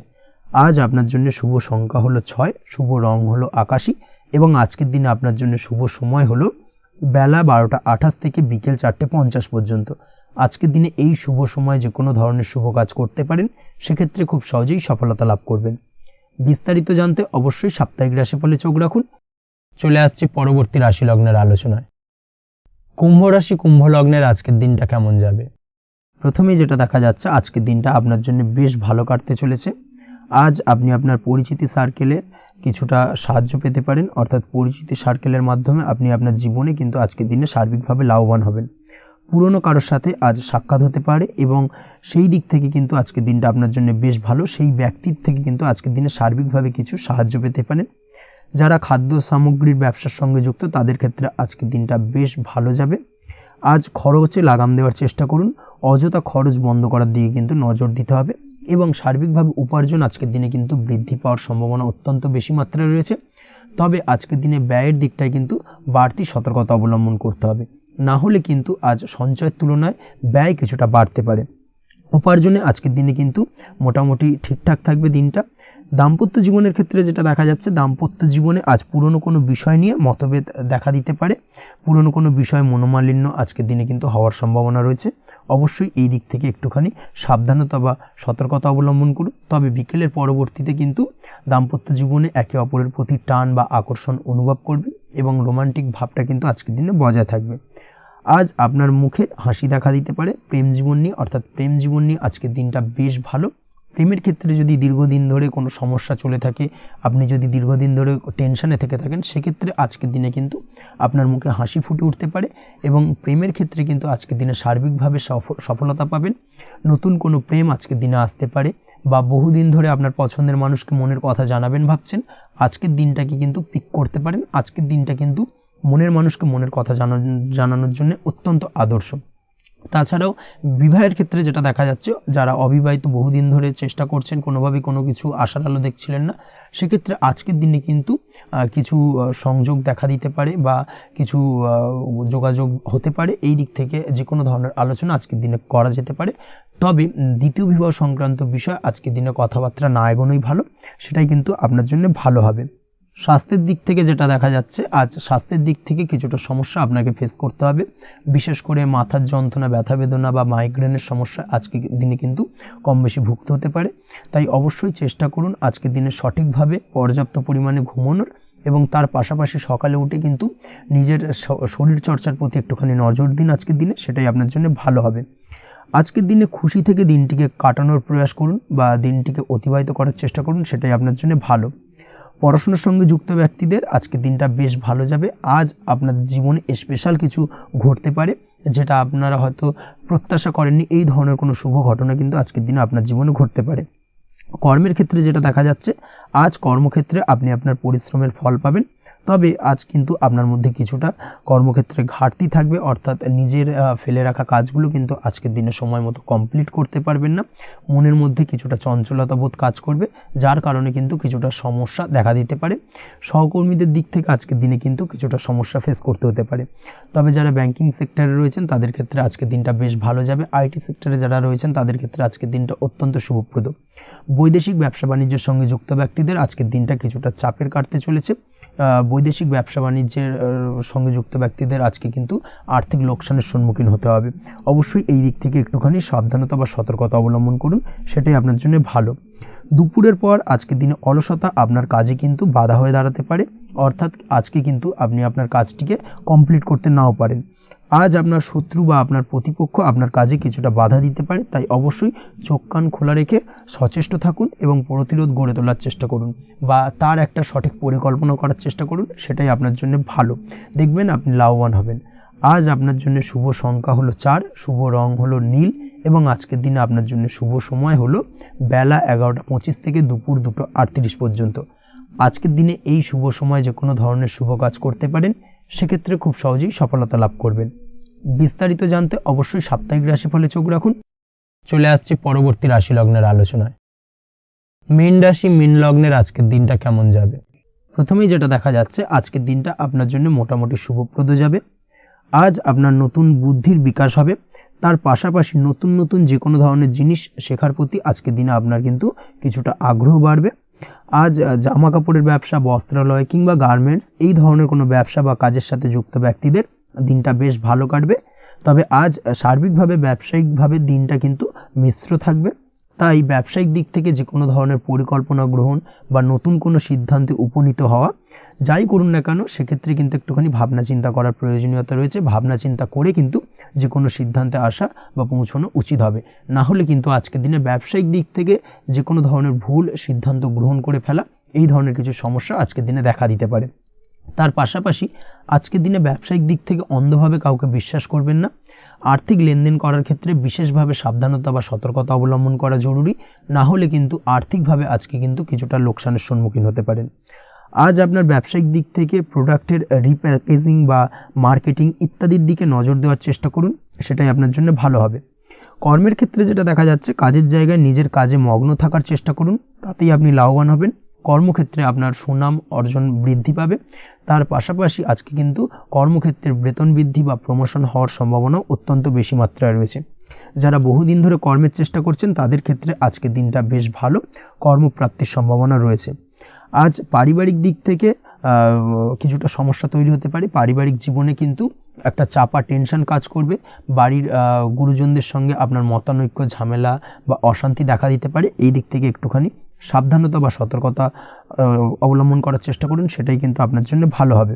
আজ আপনার জন্য শুভ সংখ্যা হলো 6, শুভ রং হলো আকাশী এবং আজকের দিনে আপনার জন্য শুভ সময় হলো বেলা 12টা 28 থেকে বিকেল 4টা 50 পর্যন্ত। আজকের দিনে এই শুভ সময় যে কোনো ধরনের শুভ কাজ করতে পারেন, সেক্ষেত্রে খুব সহজেই সফলতা লাভ করবেন। বিস্তারিত জানতে অবশ্যই সাপ্তাহিক রাশিফলে চোখ রাখুন। চলে আসছে পরবর্তী রাশি লগ্নের আলোচনায়। কুম্ভ রাশি কুম্ভ লগ্নের আজকের দিনটা কেমন যাবে? প্রথমেই যেটা দেখা যাচ্ছে আজকের দিনটা আপনার জন্য বেশ ভালো কাটতে চলেছে। আজ আপনি আপনার পরিচিতি সার্কেলে কিছুটা সাহায্য পেতে পারেন, অর্থাৎ পরিচিতি সার্কেলের মাধ্যমে আপনি আপনার জীবনে কিন্তু আজকের দিনে সার্বিকভাবে লাভবান হবেন। পুরনো কারোর সাথে আজ সাক্ষাৎ হতে পারে এবং সেই দিক থেকে কিন্তু আজকের দিনটা আপনার জন্য বেশ ভালো। সেই ব্যক্তির থেকে কিন্তু আজকের দিনে সার্বিকভাবে কিছু সাহায্য পেতে পারেন। যারা খাদ্য সামগ্রীর ব্যবসার সঙ্গে যুক্ত তাদের ক্ষেত্রে আজকের দিনটা বেশ ভালো যাবে। আজ খরচে লাগাম দেওয়ার চেষ্টা করুন, অযথা খরচ বন্ধ করার দিকে কিন্তু নজর দিতে হবে এবং সার্বিকভাবে উপার্জন আজকের দিনে কিন্তু বৃদ্ধি পাওয়ার সম্ভাবনা অত্যন্ত বেশি মাত্রায় রয়েছে। তবে আজকের দিনে ব্যয়ের দিকটায় কিন্তু বাড়তি সতর্কতা অবলম্বন করতে হবে, না হলে কিন্তু আজ সঞ্চয়ের তুলনায় ব্যয় কিছুটা বাড়তে পারে। উপার্জনে আজকের দিনে কিন্তু মোটামুটি ঠিকঠাক থাকবে দিনটা। দাম্পত্য জীবনের ক্ষেত্রে যেটা দেখা যাচ্ছে, দাম্পত্য জীবনে আজ পুরনো কোনো বিষয় নিয়ে মতভেদ দেখা দিতে পারে। পুরনো কোনো বিষয় মনোমালিন্য আজকের দিনে কিন্তু হওয়ার সম্ভাবনা রয়েছে। অবশ্যই এই দিক থেকে একটুখানি সাবধানতা বা সতর্কতা অবলম্বন করুন। তবে বিকেলের পরবর্তীতে কিন্তু দাম্পত্য জীবনে একে অপরের প্রতি টান বা আকর্ষণ অনুভব করবে এবং রোমান্টিক ভাবটা কিন্তু আজকের দিনে বজায় থাকবে। আজ আপনার মুখে হাসি দেখা দিতে পারে প্রেম জীবন নিয়ে, অর্থাৎ প্রেম জীবন নিয়ে আজকের দিনটা বেশ ভালো। প্রেমের ক্ষেত্রে যদি দীর্ঘদিন ধরে কোনো সমস্যা চলে থাকে, আপনি যদি দীর্ঘদিন ধরে টেনশনে থেকে থাকেন, সেক্ষেত্রে আজকের দিনে কিন্তু আপনার মুখে হাসি ফুটে উঠতে পারে এবং প্রেমের ক্ষেত্রে কিন্তু আজকের দিনে সার্বিকভাবে সফলতা পাবেন। নতুন কোনো প্রেম আজকের দিনে আসতে পারে বা বহুদিন ধরে আপনার পছন্দের মানুষকে মনের কথা জানাবেন ভাবছেন, আজকের দিনটাকে কিন্তু পিক করতে পারেন। আজকের দিনটা কিন্তু মনের মানুষকে মনের কথা জানানোর জন্য অত্যন্ত আদর্শ। তাছাড়াও বিবাহের ক্ষেত্রে যেটা দেখা যাচ্ছে, যারা অবিবাহিত বহুদিন ধরে চেষ্টা করছেন, কোনোভাবে কোনো কিছু আশার আলো দেখছিলেন না, সেক্ষেত্রে আজকের দিনে কিন্তু কিছু সংযোগ দেখা দিতে পারে বা কিছু যোগাযোগ হতে পারে। এই দিক থেকে যে কোনো ধরনের আলোচনা আজকের দিনে করা যেতে পারে। তবে দ্বিতীয় বিবাহ সংক্রান্ত বিষয় আজকের দিনে কথাবার্তা না এগোনোই ভালো, সেটাই কিন্তু আপনার জন্য ভালো হবে। স্বাস্থ্যের দিক থেকে যেটা দেখা যাচ্ছে, আজ স্বাস্থ্যের দিক থেকে কিছুটা সমস্যা আপনাকে ফেস করতে হবে। বিশেষ করে মাথার যন্ত্রণা, ব্যথা বেদনা বা মাইগ্রেনের সমস্যা আজকের দিনে কিন্তু কম বেশি ভুগতে হতে পারে। তাই অবশ্যই চেষ্টা করুন আজকের দিনে সঠিকভাবে পর্যাপ্ত পরিমাণে ঘুমানোর এবং তার পাশাপাশি সকালে উঠে কিন্তু নিজের শরীর চর্চার প্রতি একটুখানি নজর দিন আজকের দিনে, সেটাই আপনার জন্য ভালো হবে। আজকের দিনে খুশি থেকে দিনটিকে কাটানোর প্রয়াস করুন বা দিনটিকে অতিবাহিত করার চেষ্টা করুন, সেটাই আপনার জন্য ভালো। পড়াশোনার সঙ্গে যুক্ত ব্যক্তিদের আজকের দিনটা বেশ ভালো যাবে। আজ আপনাদের জীবনে স্পেশাল কিছু ঘটতে পারে যেটা আপনারা হয়তো প্রত্যাশা করেননি, এই ধরনের কোনো শুভ ঘটনা কিন্তু আজকের দিনে আপনার জীবনে ঘটতে পারে। কর্মের ক্ষেত্রে যেটা দেখা যাচ্ছে, আজ কর্মক্ষেত্রে আপনি আপনার পরিশ্রমের ফল পাবেন, তবে আজ কিন্তু আপনার মধ্যে কিছুটা কর্মক্ষেত্রে ঘাটতি থাকবে, অর্থাৎ নিজের ফেলে রাখা কাজগুলো কিন্তু আজকের দিনে সময় মতো কমপ্লিট করতে পারবেন না। মনের মধ্যে কিছুটা চঞ্চলতা বোধ কাজ করবে, যার কারণে কিন্তু কিছুটা সমস্যা দেখা দিতে পারে। সহকর্মীদের দিক থেকে আজকের দিনে কিন্তু কিছুটা সমস্যা ফেস করতে হতে পারে। তবে যারা ব্যাংকিং সেক্টরে রয়েছেন তাদের ক্ষেত্রে আজকের দিনটা বেশ ভালো যাবে। আইটি সেক্টরে যারা রয়েছেন তাদের ক্ষেত্রে আজকের দিনটা অত্যন্ত শুভপ্রদ। বৈদেশিক ব্যবসা বাণিজ্যের সঙ্গে যুক্ত ব্যক্তিদের আজকের দিনটা কিছুটা চাপের কাটতে চলেছে। বৈদেশিক ব্যবসা বাণিজ্যের সঙ্গে যুক্ত ব্যক্তিদের আজকে কিন্তু আর্থিক লোকসানের সম্মুখীন হতে হবে। অবশ্যই এই দিক থেকে একটুখানি সাবধানতা বা সতর্কতা অবলম্বন করুন, সেটাই আপনার জন্য ভালো। দুপুরের পর আজকের দিনে অলসতা আপনার কাজে কিন্তু বাধা হয়ে দাঁড়াতে পারে, অর্থাৎ আজকে কিন্তু আপনি আপনার কাজটিকে কমপ্লিট করতে নাও পারেন। আজ আপনার শত্রু বা আপনার প্রতিপক্ষ আপনার কাজে কিছুটা বাধা দিতে পারে, তাই অবশ্যই চোখ কান খোলা রেখে সচেষ্ট থাকুন এবং প্রতিরোধ গড়ে তোলার চেষ্টা করুন বা তার একটা সঠিক পরিকল্পনা করার চেষ্টা করুন, সেটাই আপনার জন্য ভালো। দেখবেন আপনি লাভবান হবেন। আজ আপনার জন্য শুভ সংখ্যা হলো 4, শুভ রং হলো নীল এবং আজকের দিনে আপনার জন্য শুভ সময় হলো বেলা 11:25 থেকে দুপুর 2:38 পর্যন্ত। আজকের দিনে এই শুভ সময় যে কোনো ধরনের শুভ কাজ করতে পারেন, সেক্ষেত্রে খুব সহজেই সফলতা লাভ করবেন। বিস্তারিত জানতে অবশ্যই সাপ্তাহিক রাশিফলে চোখ রাখুন। চলে আসছে পরবর্তী রাশি লগ্নের আলোচনায়। মীন রাশি মীন লগ্নের আজকের দিনটা কেমন যাবে? প্রথমেই যেটা দেখা যাচ্ছে, আজকের দিনটা আপনার জন্য মোটামুটি শুভপ্রদ যাবে। আজ আপনার নতুন বুদ্ধির বিকাশ হবে, তার পাশাপাশি নতুন নতুন যে কোনো ধরনের জিনিস শেখার প্রতি আজকের দিনে আপনার কিন্তু কিছুটা আগ্রহ বাড়বে। আজ জামা কাপড়ের ব্যবসা, বস্ত্রালয় কিংবা গার্মেন্টস এই ধরনের কোনো ব্যবসা বা কাজের সাথে যুক্ত ব্যক্তিদের দিনটা বেশ ভালো কাটবে। তবে আজ সার্বিকভাবে ব্যবসায়িকভাবে দিনটা কিন্তু মিশ্র থাকবে, তাই ব্যবসায়িক দিক থেকে যে কোনো ধরনের পরিকল্পনা গ্রহণ বা নতুন কোনো সিদ্ধান্তে উপনীত হওয়া যাই করুন না কেন, সেক্ষেত্রে কিন্তু একটুখানি ভাবনা চিন্তা করার প্রয়োজনীয়তা রয়েছে। ভাবনা চিন্তা করে কিন্তু যে কোনো সিদ্ধান্তে আসা বা পৌঁছানো উচিত হবে, না হলে কিন্তু আজকের দিনে ব্যবসায়িক দিক থেকে যে কোনো ধরনের ভুল সিদ্ধান্ত গ্রহণ করে ফেলা, এই ধরনের কিছু সমস্যা আজকের দিনে দেখা দিতে পারে। তার পাশাপাশি আজকের দিনে ব্যবসায়িক দিক থেকে অন্ধভাবে কাউকে বিশ্বাস করবেন না। আর্থিক লেনদেন করার ক্ষেত্রে বিশেষভাবে সাবধানতা বা সতর্কতা অবলম্বন করা জরুরি, না হলে কিন্তু আর্থিকভাবে আজকে কিন্তু কিছুটা লোকসানের সম্মুখীন হতে পারেন। আজ আপনার ব্যবসায়িক দিক থেকে প্রোডাক্টের রিপ্যাকেজিং বা মার্কেটিং ইত্যাদির দিকে নজর দেওয়ার চেষ্টা করুন, সেটাই আপনার জন্য ভালো হবে। কর্মের ক্ষেত্রে যেটা দেখা যাচ্ছে, কাজের জায়গায় নিজের কাজে মগ্ন থাকার চেষ্টা করুন, তাতেই আপনি লাভবান হবেন। কর্মক্ষেত্রে আপনার সুনাম অর্জন বৃদ্ধি পাবে। তার পাশাপাশি আজকে কিন্তু কর্মক্ষেত্রে বেতন বৃদ্ধি বা প্রমোশন হওয়ার সম্ভাবনাও অত্যন্ত বেশি মাত্রায় রয়েছে। যারা বহুদিন ধরে কর্মের চেষ্টা করছেন তাদের ক্ষেত্রে আজকের দিনটা বেশ ভালো, কর্মপ্রাপ্তির সম্ভাবনা রয়েছে। আজ পারিবারিক দিক থেকে কিছুটা সমস্যা তৈরি হতে পারে। পারিবারিক জীবনে কিন্তু একটা চাপা টেনশন কাজ করবে। বাড়ির গুরুজনদের সঙ্গে আপনার মতানৈক্য, ঝামেলা বা অশান্তি দেখা দিতে পারে। এই দিক থেকে একটুখানি সাবধানতা বা সতর্কতা অবলম্বন করার চেষ্টা করুন, সেটাই কিন্তু আপনার জন্য ভালো হবে।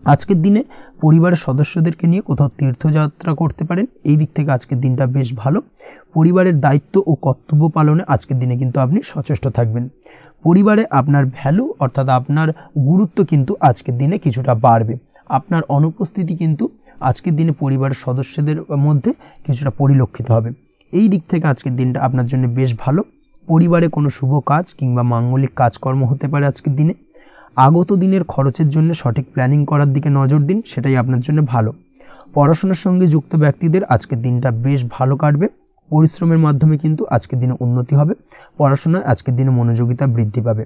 আজকের দিনে পরিবারের সদস্যদেরকে নিয়ে কোথাও তীর্থযাত্রা করতে পারেন, এই দিক থেকে আজকের দিনটা বেশ ভালো। পরিবারের দায়িত্ব ও কর্তব্য পালনে আজকের দিনে কিন্তু আপনি সচেষ্ট থাকবেন। পরিবারে আপনার ভ্যালু অর্থাৎ আপনার গুরুত্ব কিন্তু আজকের দিনে কিছুটা বাড়বে। আপনার অনুপস্থিতি কিন্তু আজকের দিনে পরিবারের সদস্যদের মধ্যে কিছুটা পরিলক্ষিত হবে। এই দিক থেকে আজকের দিনটা আপনার জন্য বেশ ভালো। পরিবারে কোনো শুভ কাজ কিংবা মাঙ্গলিক কাজকর্ম হতে পারে আজকের দিনে। আগত দিনের খরচের জন্য সঠিক প্ল্যানিং করার দিকে নজর দিন, সেটাই আপনার জন্য ভালো। পড়াশোনার সঙ্গে যুক্ত ব্যক্তিদের আজকের দিনটা বেশ ভালো কাটবে। পরিশ্রমের মাধ্যমে কিন্তু আজকের দিনে উন্নতি হবে। পড়াশোনায় আজকের দিনে মনোযোগিতা বৃদ্ধি পাবে।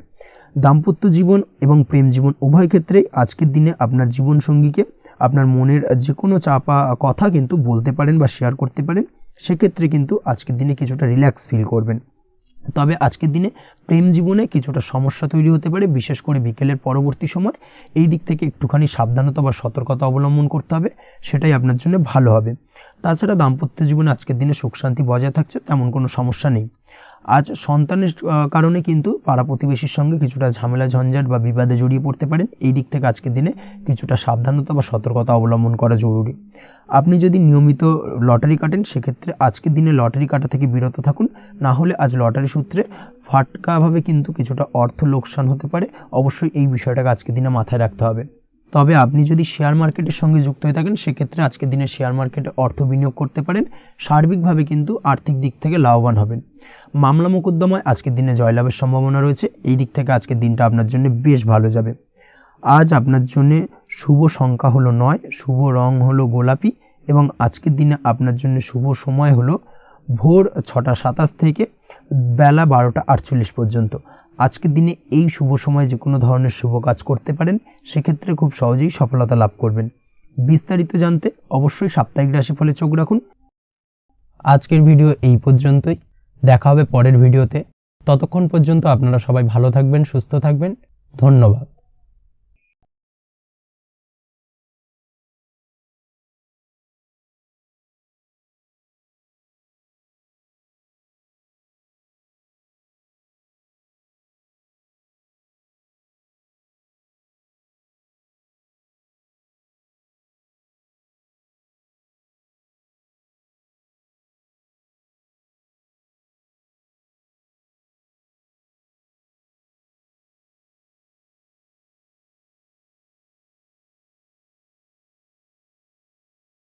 দাম্পত্য জীবন এবং প্রেম জীবন উভয় ক্ষেত্রেই আজকের দিনে আপনার জীবনসঙ্গীকে আপনার মনের যে কোনো চাপা কথা কিন্তু বলতে পারেন বা শেয়ার করতে পারেন। সেক্ষেত্রে কিন্তু আজকের দিনে কিছুটা রিল্যাক্স ফিল করবেন। তবে আজকের দিনে প্রেম জীবনে কিছুটা সমস্যা তৈরি হতে পারে, বিশেষ করে বিকেলের পরবর্তী সময়। এই দিক থেকে একটুখানি সাবধানতা বা সতর্কতা অবলম্বন করতে হবে, সেটাই আপনার জন্য ভালো হবে। তাছাড়া দাম্পত্য জীবনে আজকের দিনে সুখ শান্তি বজায় থাকছে, তেমন কোনো সমস্যা নেই। আজ সন্তানের কারণে কিন্তু পাড়া প্রতিবেশীর সঙ্গে কিছুটা ঝামেলা ঝঞ্ঝাট বা বিবাদে জড়িয়ে পড়তে পারেন। এই দিক থেকে আজকের দিনে কিছুটা সাবধানতা বা সতর্কতা অবলম্বন করা জরুরি। আপনি যদি নিয়মিত লটারি কাটেন সেক্ষেত্রে আজকের দিনে লটারি কাটা থেকে বিরত থাকুন, না হলে আজ লটারি সূত্রে ফাটকাভাবে কিন্তু কিছুটা অর্থ লোকসান হতে পারে। অবশ্যই এই বিষয়টাকে আজকের দিনে মাথায় রাখতে হবে। তবে আপনি যদি শেয়ার মার্কেটের সঙ্গে যুক্ত হয়ে থাকেন সেক্ষেত্রে আজকের দিনে শেয়ার মার্কেটে অর্থ বিনিয়োগ করতে পারেন, সার্বিকভাবে কিন্তু আর্থিক দিক থেকে লাভবান হবেন। মামলা মোকদ্দমায় আজকের দিনে জয়লাভের সম্ভাবনা রয়েছে। এই দিক থেকে আজকের দিনটা আপনার জন্য বেশ ভালো যাবে। আজ আপনার জন্য শুভ সংখ্যা হলো 9, শুভ রং হলো গোলাপি এবং আজকের দিনে আপনার জন্য শুভ সময় হলো ভোর 6টা 27 থেকে বেলা 12টা 48 পর্যন্ত। আজকের দিনে এই শুভ সময় যে কোনো ধরনের শুভ কাজ করতে পারেন, সেক্ষেত্রে খুব সহজেই সফলতা লাভ করবেন। বিস্তারিত জানতে অবশ্যই সাপ্তাহিক রাশিফলে চোখ রাখুন। আজকের ভিডিও এই পর্যন্তই, দেখা হবে পরের ভিডিওতে। ততক্ষণ পর্যন্ত আপনারা সবাই ভালো থাকবেন, সুস্থ থাকবেন। ধন্যবাদ।